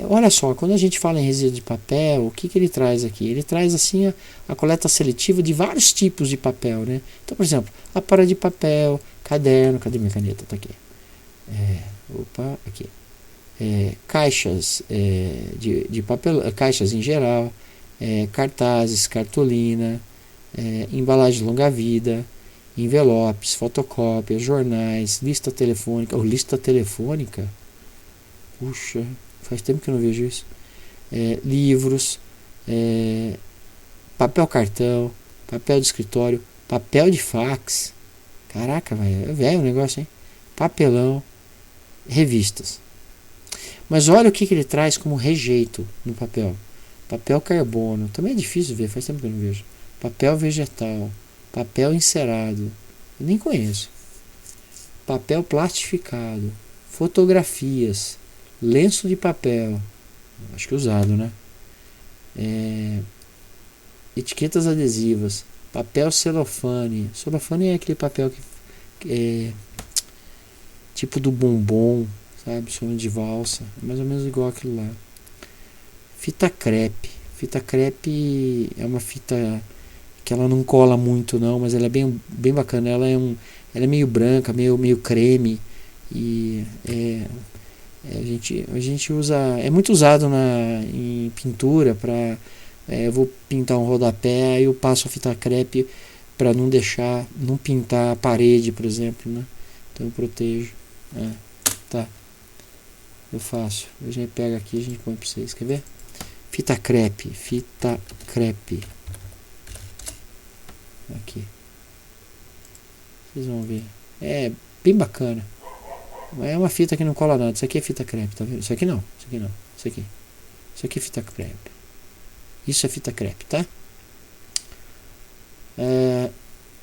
olha só, quando a gente fala em resíduo de papel, o que ele traz aqui? Ele traz assim a coleta seletiva de vários tipos de papel, né? Então, por exemplo, a para de papel, caderno, cadê minha caneta? Tá aqui. Aqui. Caixas de papel, caixas em geral, cartazes, cartolina, embalagem longa-vida, envelopes, fotocópias, jornais, lista telefônica. Lista telefônica? Puxa, faz tempo que eu não vejo isso. Livros, papel cartão, papel de escritório, papel de fax. Caraca, é velho o negócio, hein? Papelão, revistas. Mas olha o que ele traz como rejeito no papel. Papel carbono, também é difícil ver, faz tempo que eu não vejo. Papel vegetal, papel encerado, eu nem conheço. Papel plastificado, fotografias, lenço de papel, acho que usado, né? Etiquetas adesivas, papel celofane. Celofane é aquele papel que tipo do bombom, sabe? Som de valsa, é mais ou menos igual aquilo lá. Fita crepe. Fita crepe é uma fita que ela não cola muito não, mas ela é bem bacana. Ela é meio branca, meio creme, e a gente usa, é muito usado em pintura para eu vou pintar um rodapé, aí eu passo a fita crepe para não pintar a parede, por exemplo, né? Então eu protejo. Tá. Eu faço. A gente pega aqui, a gente põe para vocês, quer ver? Fita crepe. Aqui. Vocês vão ver. É bem bacana. É uma fita que não cola nada. Isso aqui é fita crepe, tá vendo? Isso aqui não. Isso aqui é fita crepe. Isso é fita crepe, tá?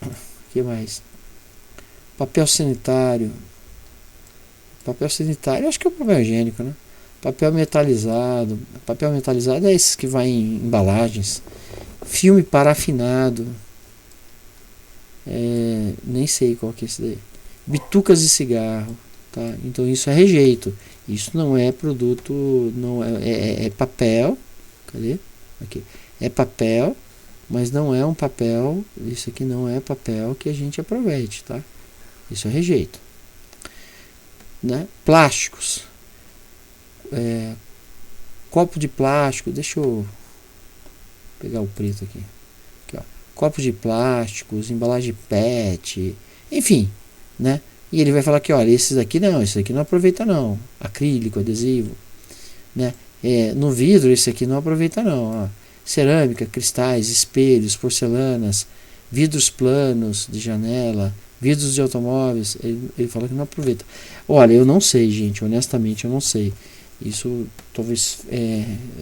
O que mais? Papel sanitário. Acho que é o papel higiênico, né? Papel metalizado. Papel metalizado é esse que vai em embalagens. Filme parafinado. Nem sei qual que é esse daí. Bitucas de cigarro, tá? Então isso é rejeito. Isso não é produto, não é papel. Cadê? Aqui. É papel, mas não é um papel. Isso aqui não é papel que a gente aproveite, tá? Isso é rejeito, né? Plásticos. Copo de plástico. Deixa eu pegar o preto aqui. Copos de plásticos, embalagem PET, enfim, né? E ele vai falar que, olha, esses aqui não aproveita não. Acrílico, adesivo, né? No vidro, esse aqui não aproveita não. Ó. Cerâmica, cristais, espelhos, porcelanas, vidros planos de janela, vidros de automóveis, ele fala que não aproveita. Olha, eu não sei, gente, honestamente eu não sei. Isso talvez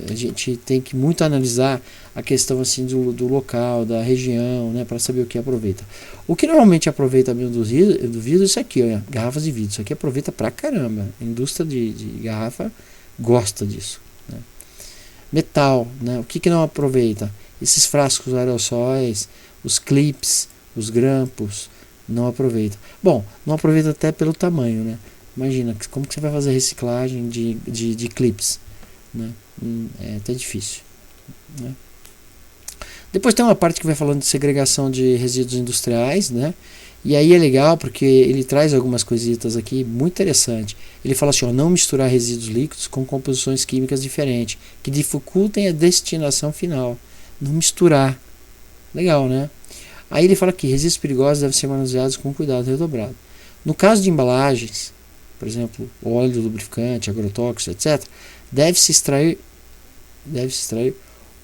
a gente tem que muito analisar a questão assim do local, da região, né, para saber o que aproveita. O que normalmente aproveita mesmo do vidro, isso aqui, ó, garrafas de vidro. Isso aqui aproveita pra caramba. A indústria de garrafa gosta disso, né? Metal, né? O que não aproveita? Esses frascos aerossóis, os clips, os grampos, não aproveita. Bom, não aproveita até pelo tamanho, né? Imagina, como que você vai fazer reciclagem de clips, né? É até difícil, né? Depois tem uma parte que vai falando de segregação de resíduos industriais, né? E aí é legal porque ele traz algumas coisitas aqui muito interessante. Ele fala assim, ó, não misturar resíduos líquidos com composições químicas diferentes, que dificultem a destinação final. Não misturar. Legal, né? Aí ele fala que resíduos perigosos devem ser manuseados com cuidado redobrado. No caso de embalagens, por exemplo, óleo, lubrificante, agrotóxicos, etc., deve-se extrair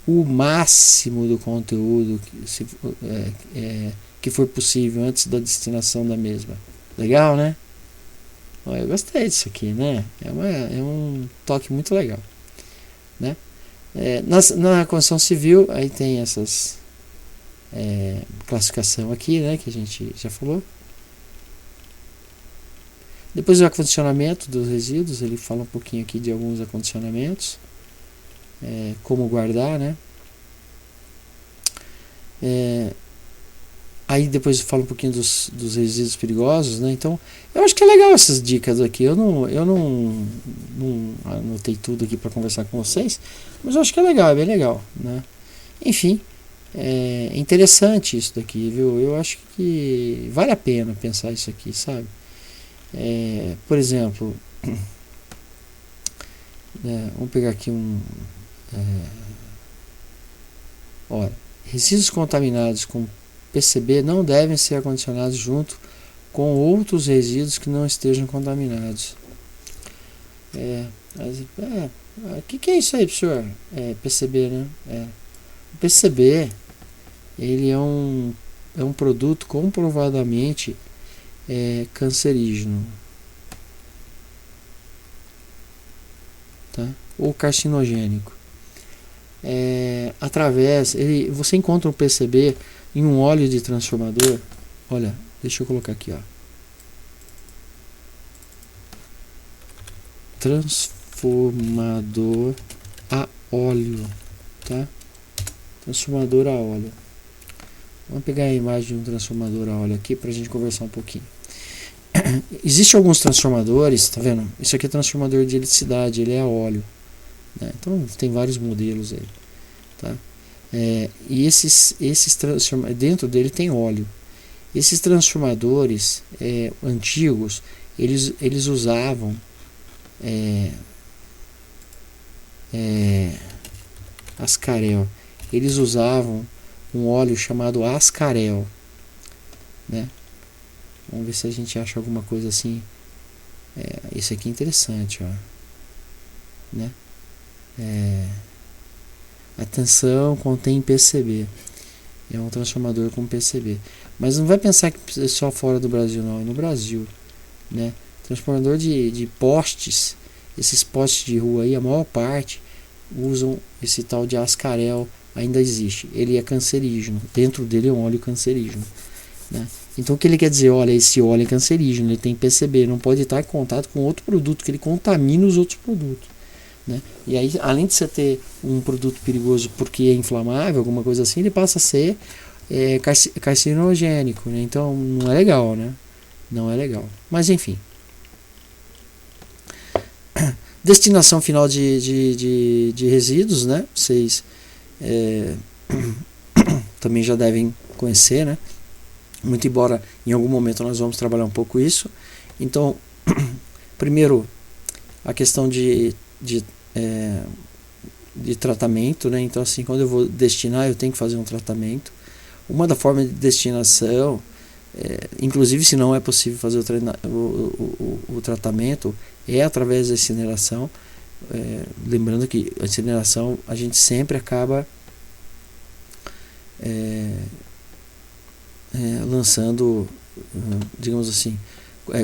o máximo do conteúdo que for possível antes da destinação da mesma. Legal, né? Eu gostei disso aqui, né? É um toque muito legal, né? Na construção civil, aí tem essas classificação aqui, né? Que a gente já falou. Depois o acondicionamento dos resíduos, ele fala um pouquinho aqui de alguns acondicionamentos, como guardar, né? Aí depois fala um pouquinho dos resíduos perigosos, né? Então, eu acho que é legal essas dicas aqui. Eu não anotei tudo aqui para conversar com vocês, mas eu acho que é legal, é bem legal, né? Enfim, é interessante isso daqui, viu? Eu acho que vale a pena pensar isso aqui, sabe? Por exemplo, vamos pegar aqui olha, resíduos contaminados com PCB não devem ser acondicionados junto com outros resíduos que não estejam contaminados. O que é isso aí, professor? PCB, né? O PCB, ele é um produto comprovadamente cancerígeno, tá? Ou carcinogênico. Você encontra um PCB em um óleo de transformador. Olha, deixa eu colocar aqui, ó. Transformador a óleo, tá? Transformador a óleo. Vamos pegar a imagem de um transformador a óleo aqui para a gente conversar um pouquinho. Existem alguns transformadores, tá vendo? Isso aqui é transformador de eletricidade, ele é a óleo, né? Então tem vários modelos aí, tá? E esses transformadores, dentro dele tem óleo. Esses transformadores antigos, eles usavam ascarel. Eles usavam um óleo chamado ascarel, né? Vamos ver se a gente acha alguma coisa assim. Isso aqui é interessante, ó, né? Atenção, contém PCB. É um transformador com PCB. Mas não vai pensar que é só fora do Brasil, não. É no Brasil, né? Transformador de postes. Esses postes de rua aí, a maior parte usam esse tal de ascarel. Ainda existe. Ele é cancerígeno. Dentro dele é um óleo cancerígeno, né? Então o que ele quer dizer? Olha, esse óleo é cancerígeno, ele tem PCB, não pode estar em contato com outro produto, que ele contamina os outros produtos, né? E aí, além de você ter um produto perigoso porque é inflamável, alguma coisa assim, ele passa a ser carcinogênico, né? Então não é legal, né? Não é legal. Mas enfim. Destinação final de resíduos, né? Vocês também já devem conhecer, né? Muito embora em algum momento nós vamos trabalhar um pouco isso. Então, primeiro, a questão de tratamento, né? Então, assim, quando eu vou destinar, eu tenho que fazer um tratamento. Uma da formas de destinação, inclusive se não é possível fazer o tratamento, é através da incineração. Lembrando que a incineração a gente sempre acaba lançando, digamos assim,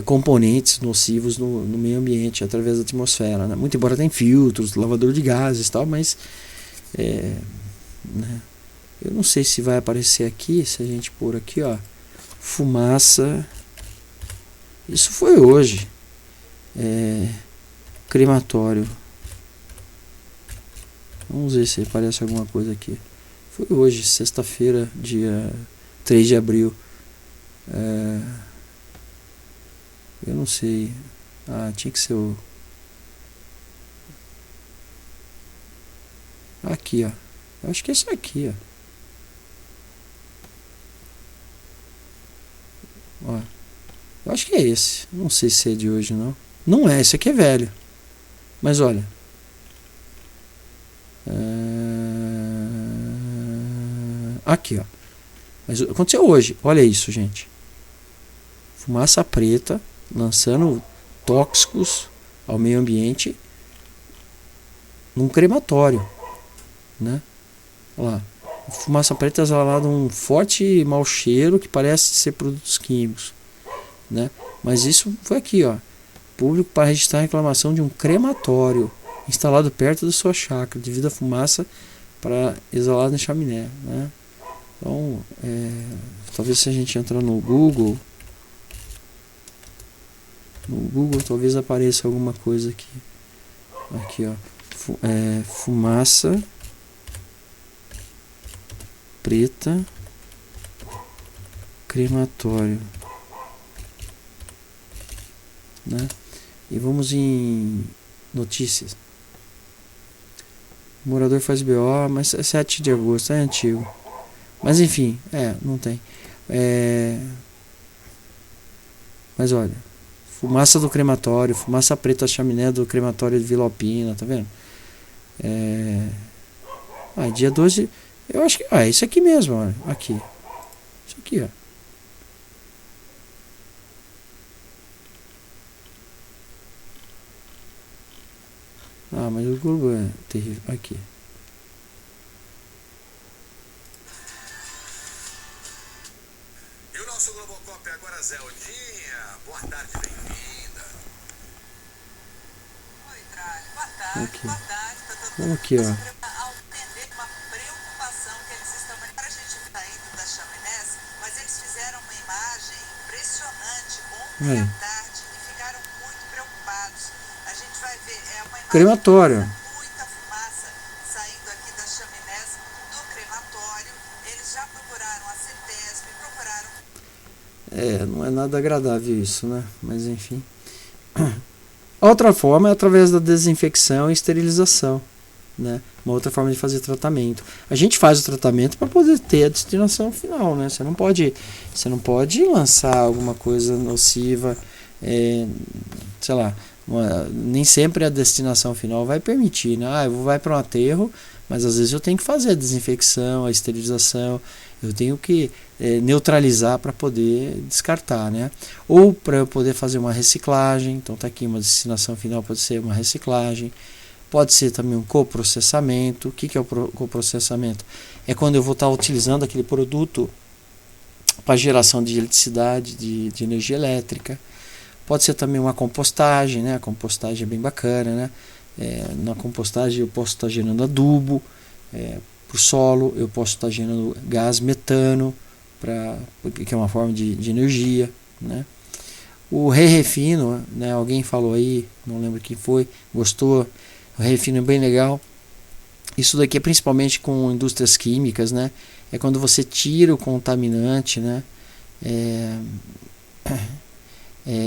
componentes nocivos no meio ambiente através da atmosfera, né? Muito embora tenha filtros, lavador de gases e tal, mas né? Eu não sei se vai aparecer aqui, se a gente pôr aqui, ó, fumaça, isso foi hoje, crematório, vamos ver se aparece alguma coisa aqui. Foi hoje, sexta-feira, dia 3 de abril. Eu não sei. Tinha que ser o... Aqui, ó. Eu acho que é isso aqui, ó. Ó. Eu acho que é esse. Não sei se é de hoje, não. Não é, esse aqui é velho. Mas olha. Aqui, ó. Mas aconteceu hoje. Olha isso, gente. Fumaça preta lançando tóxicos ao meio ambiente num crematório, né? Olha lá. Fumaça preta exalada um forte mau cheiro que parece ser produtos químicos, né? Mas isso foi aqui, ó. Público para registrar a reclamação de um crematório instalado perto da sua chácara devido à fumaça para exalada na chaminé, né? Então, talvez se a gente entrar no Google, talvez apareça alguma coisa aqui. Aqui, ó. Fumaça preta crematório, né? E vamos em notícias. O morador faz BO, mas é 7 de agosto, é antigo. Mas enfim, não tem. Mas olha, fumaça do crematório, fumaça preta chaminé do crematório de Vila Alpina, tá vendo? Dia 12, eu acho que. É isso aqui mesmo, olha. Aqui. Isso aqui, ó. Mas o Google é terrível. Aqui. E o nosso Globocop agora, Zé Odinha. Boa tarde, bem-vinda. Oi, Tralha. Boa tarde. Aqui. Boa tarde. Vamos aqui, ó. Ao entender uma preocupação que eles estão... Para a gente saindo das chaminés, mas eles fizeram uma imagem impressionante ontem à tarde e ficaram muito preocupados. A gente vai ver, é uma imagem... Crematório. Muita fumaça saindo aqui das chaminés do crematório. Eles já procuraram a CETESB, procuraram... Não é nada agradável isso, né? Mas enfim. A outra forma é através da desinfecção e esterilização, né? Uma outra forma de fazer tratamento. A gente faz o tratamento para poder ter a destinação final, né? Você não pode lançar alguma coisa nociva, sei lá, nem sempre a destinação final vai permitir, né? Vai para um aterro, mas às vezes eu tenho que fazer a desinfecção, a esterilização, eu tenho que neutralizar para poder descartar, né? Ou para eu poder fazer uma reciclagem. Então tá aqui, uma destinação final pode ser uma reciclagem, pode ser também um coprocessamento. O que é o coprocessamento? É quando eu vou estar utilizando aquele produto para geração de eletricidade, de energia elétrica. Pode ser também uma compostagem, né? A compostagem é bem bacana, né? Na compostagem eu posso estar gerando adubo para o solo, eu posso estar gerando gás metano, que é uma forma de energia, né? O re-refino, né? Alguém falou aí, não lembro quem foi, gostou. O re-refino é bem legal. Isso daqui é principalmente com indústrias químicas, né? É quando você tira o contaminante, né?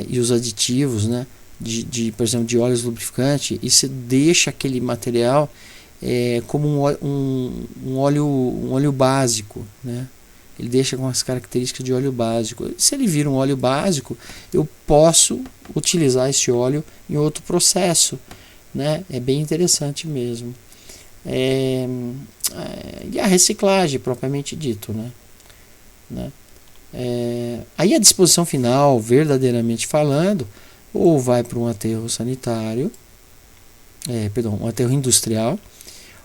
E os aditivos, né? Por exemplo, de óleos lubrificantes, e você deixa aquele material como um óleo básico, né? Ele deixa com as características de óleo básico. Se ele vira um óleo básico, eu posso utilizar esse óleo em outro processo, né? É bem interessante mesmo. E a reciclagem propriamente dito, né? Aí a disposição final, verdadeiramente falando, ou vai para um aterro sanitário, um aterro industrial,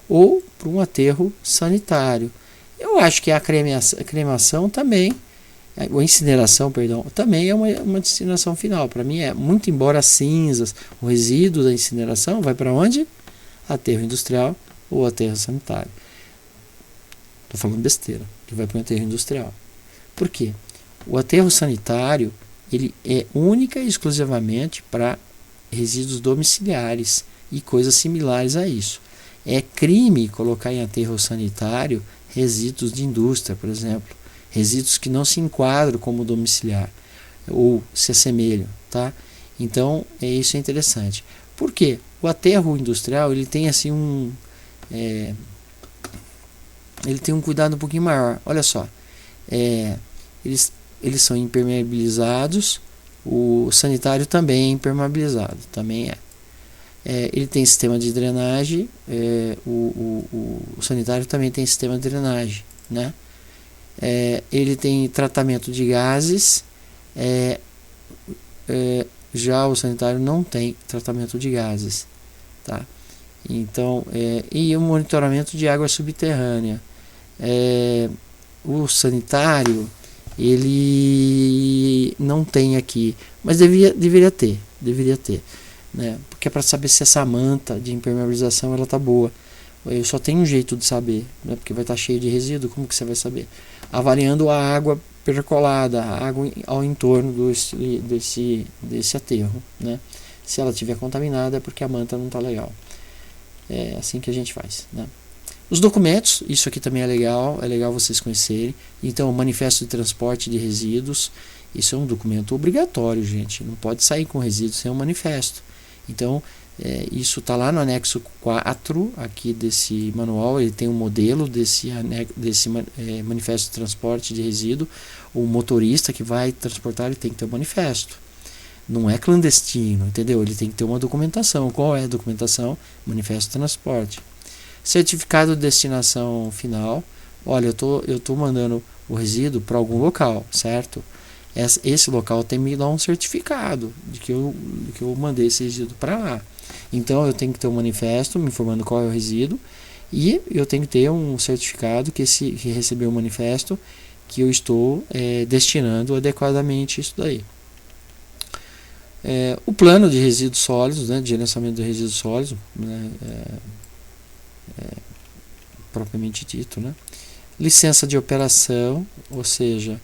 ou para um aterro sanitário. Eu acho que a cremação também, ou incineração, perdão, também é uma destinação final. Para mim muito embora as cinzas, o resíduo da incineração vai para onde? Aterro industrial ou aterro sanitário. Estou falando besteira, que vai para um aterro industrial. Por quê? O aterro sanitário ele é única e exclusivamente para resíduos domiciliares e coisas similares a isso. É crime colocar em aterro sanitário resíduos de indústria, por exemplo, resíduos que não se enquadram como domiciliar ou se assemelham, tá? Então, isso é interessante. Por quê? O aterro industrial ele tem assim ele tem um cuidado um pouquinho maior. Olha só, eles eles são impermeabilizados. O sanitário também é impermeabilizado, também é. Ele tem sistema de drenagem, o sanitário também tem sistema de drenagem, né? Ele tem tratamento de gases, já o sanitário não tem tratamento de gases, tá? Então, e o monitoramento de água subterrânea. O sanitário, ele não tem aqui, mas deveria ter, né? Porque é para saber se essa manta de impermeabilização ela tá boa. Eu só tenho um jeito de saber, né? Porque vai estar cheio de resíduo. Como que você vai saber? Avaliando a água percolada, a água ao entorno desse aterro, né? Se ela estiver contaminada é porque a manta não está legal. É assim que a gente faz, né? Os documentos, isso aqui também é legal vocês conhecerem. Então, o manifesto de transporte de resíduos, isso é um documento obrigatório, gente. Não pode sair com resíduos sem um manifesto. Então, isso está lá no anexo 4 aqui desse manual. Ele tem um modelo desse manifesto de transporte de resíduo. O motorista que vai transportar, ele tem que ter um manifesto. Não é clandestino, entendeu? Ele tem que ter uma documentação. Qual é a documentação? Manifesto de transporte. Certificado de destinação final. Olha, eu tô mandando o resíduo para algum local, certo? Esse local tem que me dar um certificado de que eu mandei esse resíduo para lá. Então eu tenho que ter um manifesto me informando qual é o resíduo, e eu tenho que ter um certificado que recebeu o manifesto que eu estou destinando adequadamente isso daí. O plano de resíduos sólidos, né, de gerenciamento de resíduos sólidos, né, propriamente dito, né? Licença de operação, ou seja,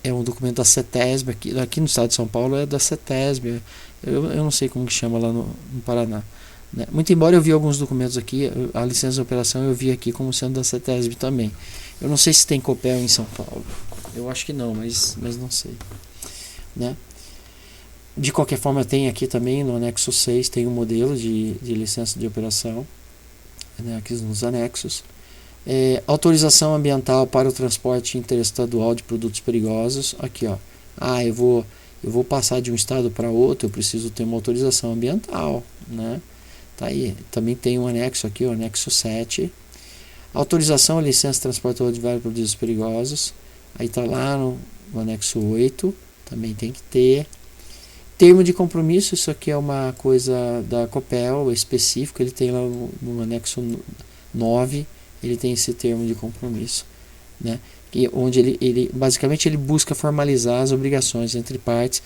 é um documento da CETESB, aqui no estado de São Paulo é da CETESB, eu não sei como que chama lá no Paraná, né? Muito embora eu vi alguns documentos aqui, a licença de operação eu vi aqui como sendo da CETESB também. Eu não sei se tem COPEL em São Paulo, eu acho que não, mas não sei, né? De qualquer forma, tem aqui também no anexo 6, tem um modelo de licença de operação, né, aqui nos anexos. Autorização ambiental para o transporte interestadual de produtos perigosos. Aqui, ó. Eu vou passar de um estado para outro, eu preciso ter uma autorização ambiental, né? Tá aí. Também tem um anexo aqui, o anexo 7. Autorização e licença de transporte rodoviário de produtos perigosos. Aí tá lá no anexo 8, também tem que ter. Termo de compromisso, isso aqui é uma coisa da COPEL, específico, ele tem lá no anexo 9, ele tem esse termo de compromisso, né? Onde ele basicamente ele busca formalizar as obrigações entre partes.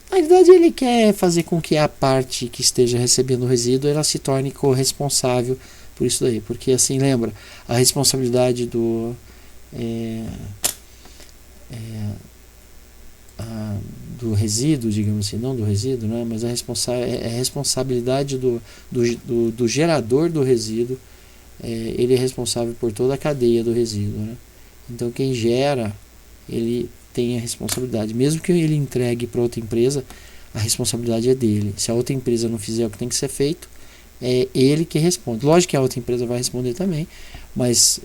Na verdade, ele quer fazer com que a parte que esteja recebendo o resíduo ela se torne corresponsável por isso daí, porque assim, lembra, a responsabilidade do resíduo, digamos assim, não do resíduo, né, mas a responsabilidade do gerador do resíduo, ele é responsável por toda a cadeia do resíduo, né? Então quem gera, ele tem a responsabilidade, mesmo que ele entregue para outra empresa, a responsabilidade é dele. Se a outra empresa não fizer o que tem que ser feito, é ele que responde. Lógico que a outra empresa vai responder também, mas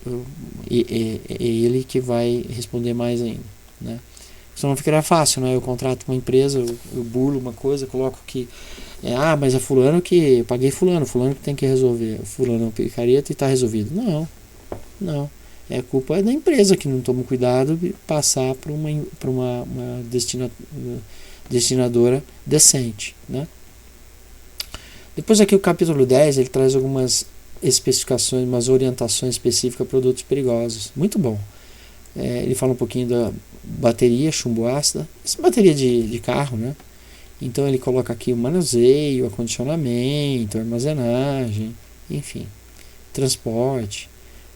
é ele que vai responder mais ainda, né? Senão não ficaria fácil, né? Eu contrato uma empresa, eu burlo uma coisa, coloco que mas é fulano que eu paguei fulano que tem que resolver, fulano é um picareta e está resolvido. Não, a culpa é da empresa que não toma cuidado de passar para uma destinadora decente, né? Depois aqui o capítulo 10, ele traz algumas especificações, umas orientações específicas a produtos perigosos, muito bom. Ele fala um pouquinho da bateria chumbo ácida, essa bateria de carro, né? Então ele coloca aqui o manuseio, acondicionamento, armazenagem, enfim, transporte.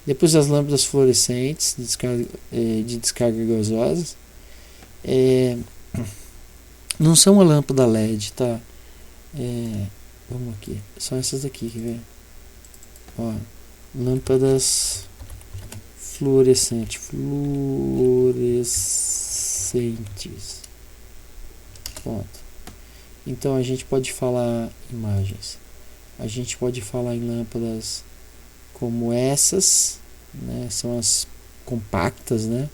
Depois as lâmpadas fluorescentes de descarga gasosa. Não são uma lâmpada LED, tá? Vamos aqui, são essas daqui, quer ver? Ó, lâmpadas fluorescentes. Ponto. Então a gente pode falar imagens. A gente pode falar em lâmpadas como essas, né? São as compactas, né?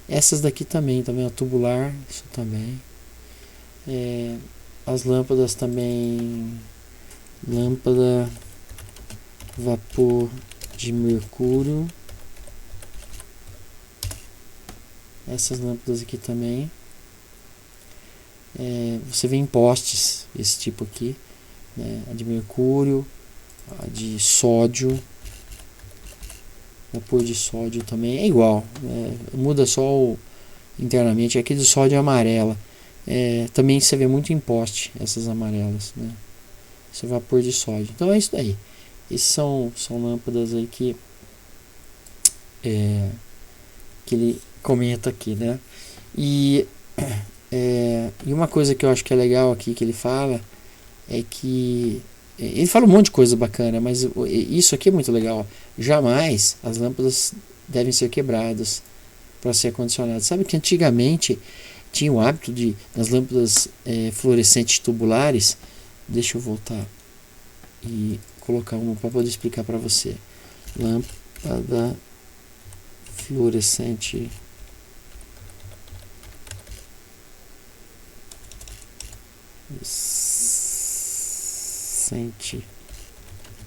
Essas daqui também a tubular, isso também. As lâmpadas também, lâmpada vapor de mercúrio. Essas lâmpadas aqui também. Você vê em postes esse tipo aqui, né? A de mercúrio, a de sódio, vapor de sódio também é igual, muda só internamente. Aqui de sódio é amarela, também você vê muito em poste essas amarelas, né? Esse vapor de sódio. Então é isso daí. Esses são lâmpadas aí que ele comenta aqui, né? E uma coisa que eu acho que é legal aqui que ele fala é que ele fala um monte de coisa bacana, mas isso aqui é muito legal. Jamais as lâmpadas devem ser quebradas para ser acondicionadas. Sabe que antigamente tinha o hábito de, nas lâmpadas fluorescentes tubulares, deixa eu voltar e colocar uma para poder explicar para você. Lâmpada fluorescente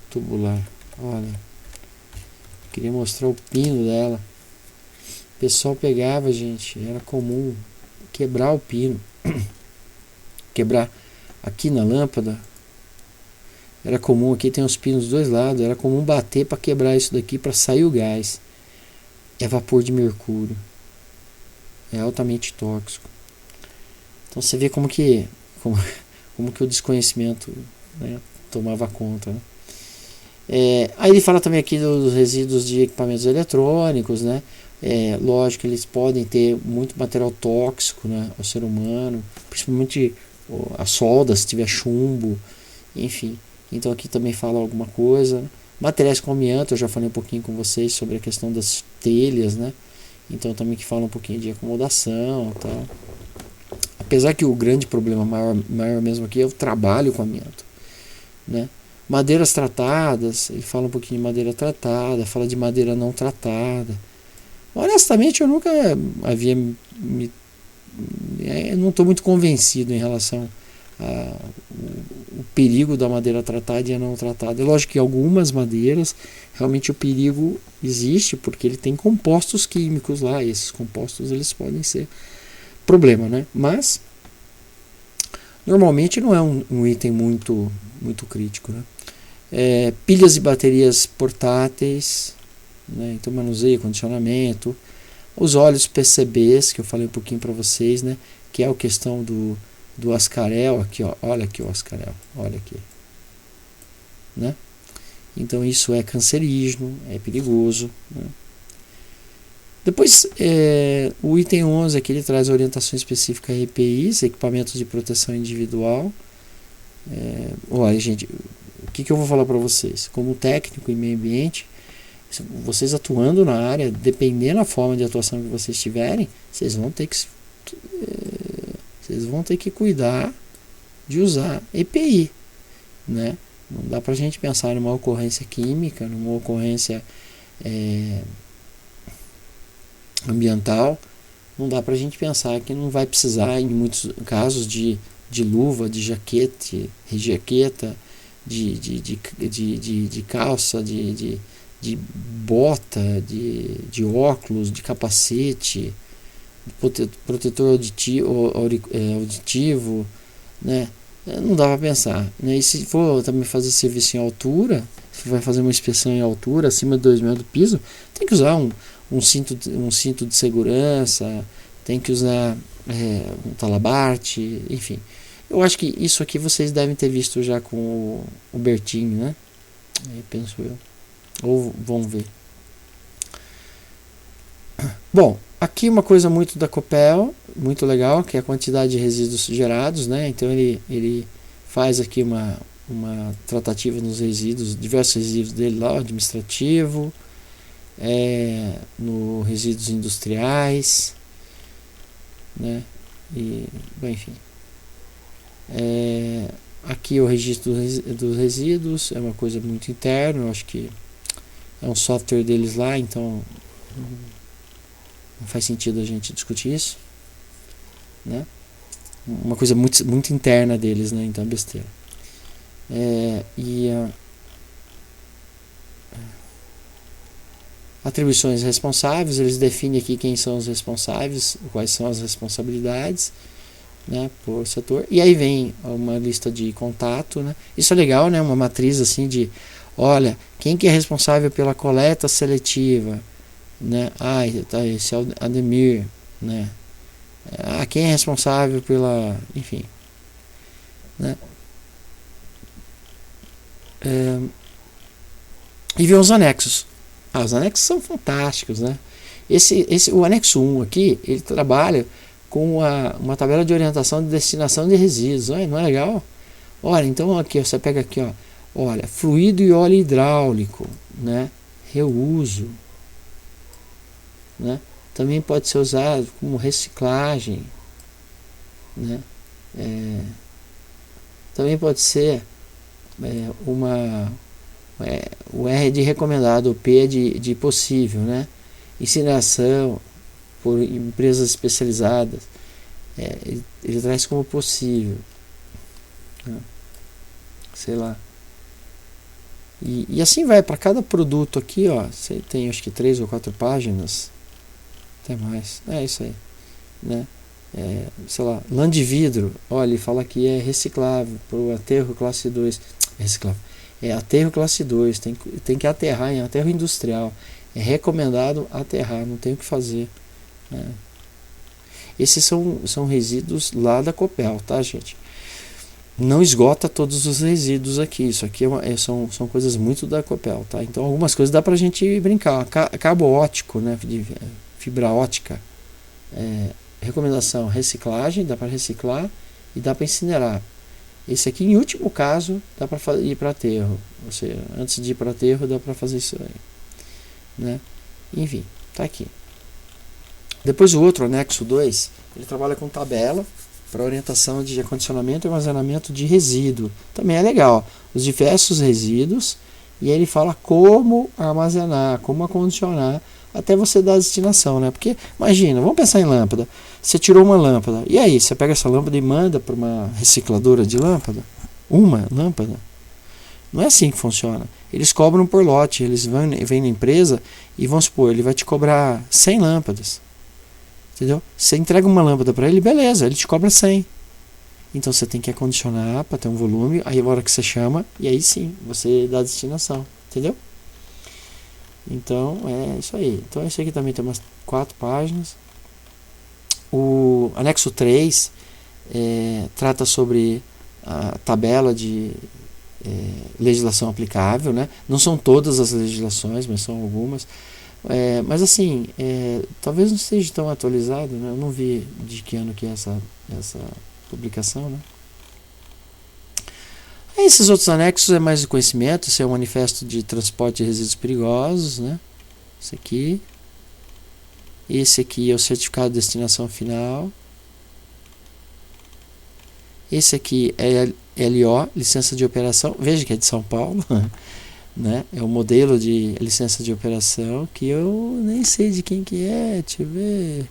tubular. Olha, queria mostrar o pino dela. O pessoal pegava, gente, era comum quebrar o pino, quebrar aqui na lâmpada. Era comum, aqui tem os pinos dos dois lados, era comum bater para quebrar isso daqui para sair o gás. É vapor de mercúrio, é altamente tóxico. Então você vê como que o desconhecimento, né, tomava conta, né? Aí ele fala também aqui dos resíduos de equipamentos eletrônicos, né? Lógico que eles podem ter muito material tóxico, né, ao ser humano, principalmente a solda, se tiver chumbo, enfim. Então aqui também fala alguma coisa. Materiais com amianto, eu já falei um pouquinho com vocês sobre a questão das telhas, né? Então também que fala um pouquinho de acomodação e tal. Apesar que o grande problema maior mesmo aqui é o trabalho com amianto, né? Madeiras tratadas, ele fala um pouquinho de madeira tratada, fala de madeira não tratada. Honestamente, eu nunca havia não estou muito convencido em relação o perigo da madeira tratada e a não tratada. É lógico que algumas madeiras realmente o perigo existe porque ele tem compostos químicos lá, e esses compostos eles podem ser problema, né? Mas normalmente não é um item muito crítico, né? Pilhas e baterias portáteis, né? Então manuseio, condicionamento, os óleos PCBs que eu falei um pouquinho para vocês, né? Que é a questão do ascarel aqui, ó. Olha aqui o ascarel, olha aqui, né? Então isso é cancerígeno, é perigoso, né? Depois o item 11 aqui ele traz orientação específica a EPIs, equipamentos de proteção individual. Olha, gente, o que eu vou falar para vocês? Como técnico em meio ambiente, vocês atuando na área, dependendo da forma de atuação que vocês tiverem, vocês vão ter que cuidar de usar EPI, né? Não dá para a gente pensar numa ocorrência química, numa ocorrência ambiental. Não dá para a gente pensar que não vai precisar, em muitos casos, de luva, de jaqueta, de calça, de bota, de óculos, de capacete, protetor auditivo, né? Não dá para pensar, né? E se for também fazer serviço em altura, se vai fazer uma inspeção em altura, acima de 2 metros do piso, tem que usar um cinto de segurança, tem que usar um talabarte, enfim. Eu acho que isso aqui vocês devem ter visto já com o Bertinho, né? Penso eu. Ou vão ver. Bom, aqui uma coisa muito da Copel, muito legal, que é a quantidade de resíduos gerados, né? Então ele faz aqui uma tratativa nos resíduos, diversos resíduos dele lá, administrativo, no resíduos industriais, né? E, bom, enfim. Aqui o registro dos resíduos é uma coisa muito interna, eu acho que é um software deles lá, então Não faz sentido a gente discutir isso, né? Uma coisa muito interna deles, né? Então é besteira. Atribuições responsáveis, eles definem aqui quem são os responsáveis, quais são as responsabilidades, né, por setor. E aí vem uma lista de contato, né? Isso é legal, né? Uma matriz assim de, olha, quem que é responsável pela coleta seletiva, né? Esse é o Ademir, né? Quem é responsável pela, enfim, né? E ver os anexos. Os anexos são fantásticos, né? O anexo 1 aqui, ele trabalha com uma tabela de orientação de destinação de resíduos. Não é legal? Olha, então aqui você pega aqui, ó, olha, fluido e óleo hidráulico, né? Reuso, né? Também pode ser usado como reciclagem, né? Também pode ser o R é de recomendado, o P é de possível, né? Incineração por empresas especializadas, ele traz como possível, né? Sei lá. E assim vai para cada produto aqui, ó. Você tem acho que 3 ou 4 páginas, até mais. É isso aí, né? Sei lá, lã de vidro, olha, ele fala que é reciclável para o aterro classe 2. Reciclável. Aterro classe 2, tem que aterrar em aterro industrial. É recomendado aterrar, não tem o que fazer, né? Esses são resíduos lá da Copel, tá, gente? Não esgota todos os resíduos aqui. Isso aqui são coisas muito da Copel, tá? Então algumas coisas dá pra gente brincar. Cabo óptico, né, de fibra ótica, recomendação reciclagem, dá para reciclar e dá para incinerar. Esse aqui, em último caso, dá para ir para aterro. Ou seja, antes de ir para aterro, dá para fazer isso aí, né? Enfim, tá aqui. Depois o outro, anexo 2, ele trabalha com tabela para orientação de acondicionamento e armazenamento de resíduo. Também é legal. Os diversos resíduos, e aí ele fala como armazenar, como acondicionar, até você dar a destinação, né? Porque, imagina, vamos pensar em lâmpada. Você tirou uma lâmpada, e aí? Você pega essa lâmpada e manda para uma recicladora de lâmpada? Uma lâmpada? Não é assim que funciona. Eles cobram por lote, eles vêm na empresa e vão supor, ele vai te cobrar 100 lâmpadas. Entendeu? Você entrega uma lâmpada para ele, beleza, ele te cobra 100. Então você tem que acondicionar para ter um volume, aí a hora que você chama, e aí sim, você dá a destinação. Entendeu? Então é isso aí. Então esse aqui também tem umas 4 páginas. O anexo 3 trata sobre a tabela de legislação aplicável, né? Não são todas as legislações, mas são algumas. Mas assim, talvez não esteja tão atualizado, né? Eu não vi de que ano que é essa publicação, né? Esses outros anexos é mais de conhecimento. Esse é o manifesto de transporte de resíduos perigosos, né? Esse aqui. Esse aqui é o certificado de destinação final. Esse aqui é LO, licença de operação. Veja que é de São Paulo, né? É o modelo de licença de operação que eu nem sei de quem que é. Deixa eu ver.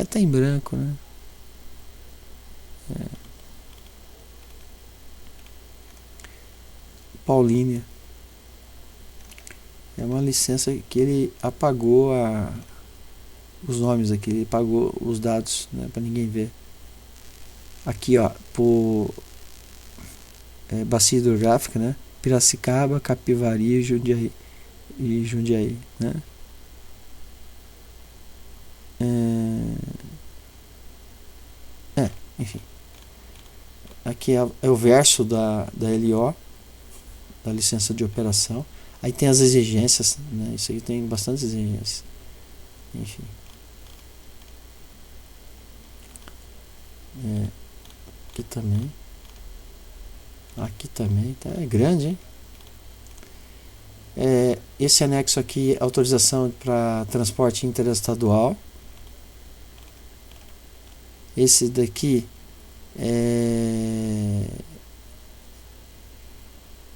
Tá em branco, né? Paulínia. É uma licença que ele apagou os nomes aqui, ele apagou os dados, né, para ninguém ver. Aqui, ó, por bacia hidrográfica, né? Piracicaba, Capivari e Jundiaí, né? Enfim. Aqui é o verso da LO, da licença de operação. Aí tem as exigências, né? Isso aí tem bastante exigências. Enfim. Aqui também. Aqui também. Tá, é grande, hein? Esse anexo aqui é autorização para transporte interestadual. Esse daqui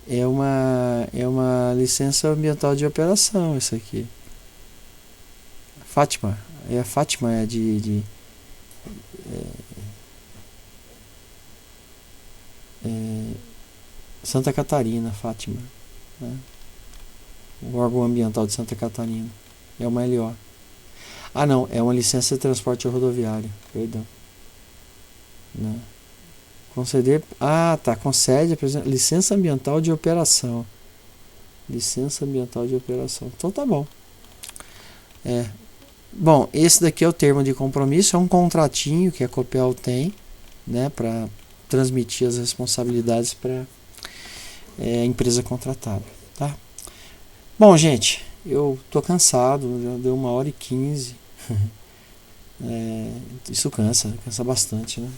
é uma licença ambiental de operação, isso aqui. Fátima, É a Fátima, é Santa Catarina, Fátima, né? O órgão ambiental de Santa Catarina. É uma LO. Ah, não, é uma licença de transporte rodoviário, perdão. Né? Conceder. Ah, tá. Concede licença ambiental de operação. Licença ambiental de operação. Então tá bom. Bom, esse daqui é o termo de compromisso. É um contratinho que a Copel tem, né, para transmitir as responsabilidades para a empresa contratada. Tá? Bom, gente, eu tô cansado. Já deu 1h15. Isso cansa bastante, né?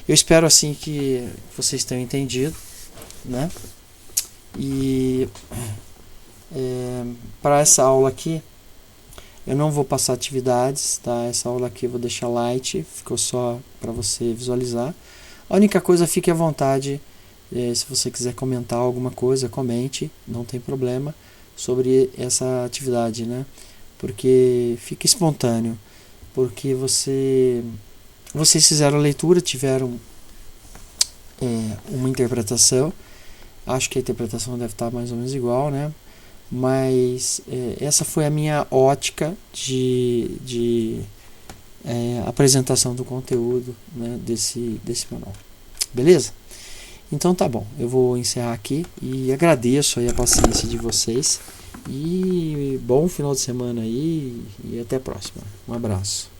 Eu espero assim que vocês tenham entendido, né? E para essa aula aqui eu não vou passar atividades, tá? Essa aula aqui eu vou deixar light, ficou só para você visualizar. A única coisa, fique à vontade, se você quiser comentar alguma coisa, comente, não tem problema sobre essa atividade, né? Porque fica espontâneo, porque vocês fizeram a leitura, tiveram uma interpretação. Acho que a interpretação deve estar mais ou menos igual, né? Mas essa foi a minha ótica de apresentação do conteúdo, né, desse manual. Beleza? Então tá bom, eu vou encerrar aqui e agradeço aí a paciência de vocês. E bom final de semana aí e até a próxima. Um abraço.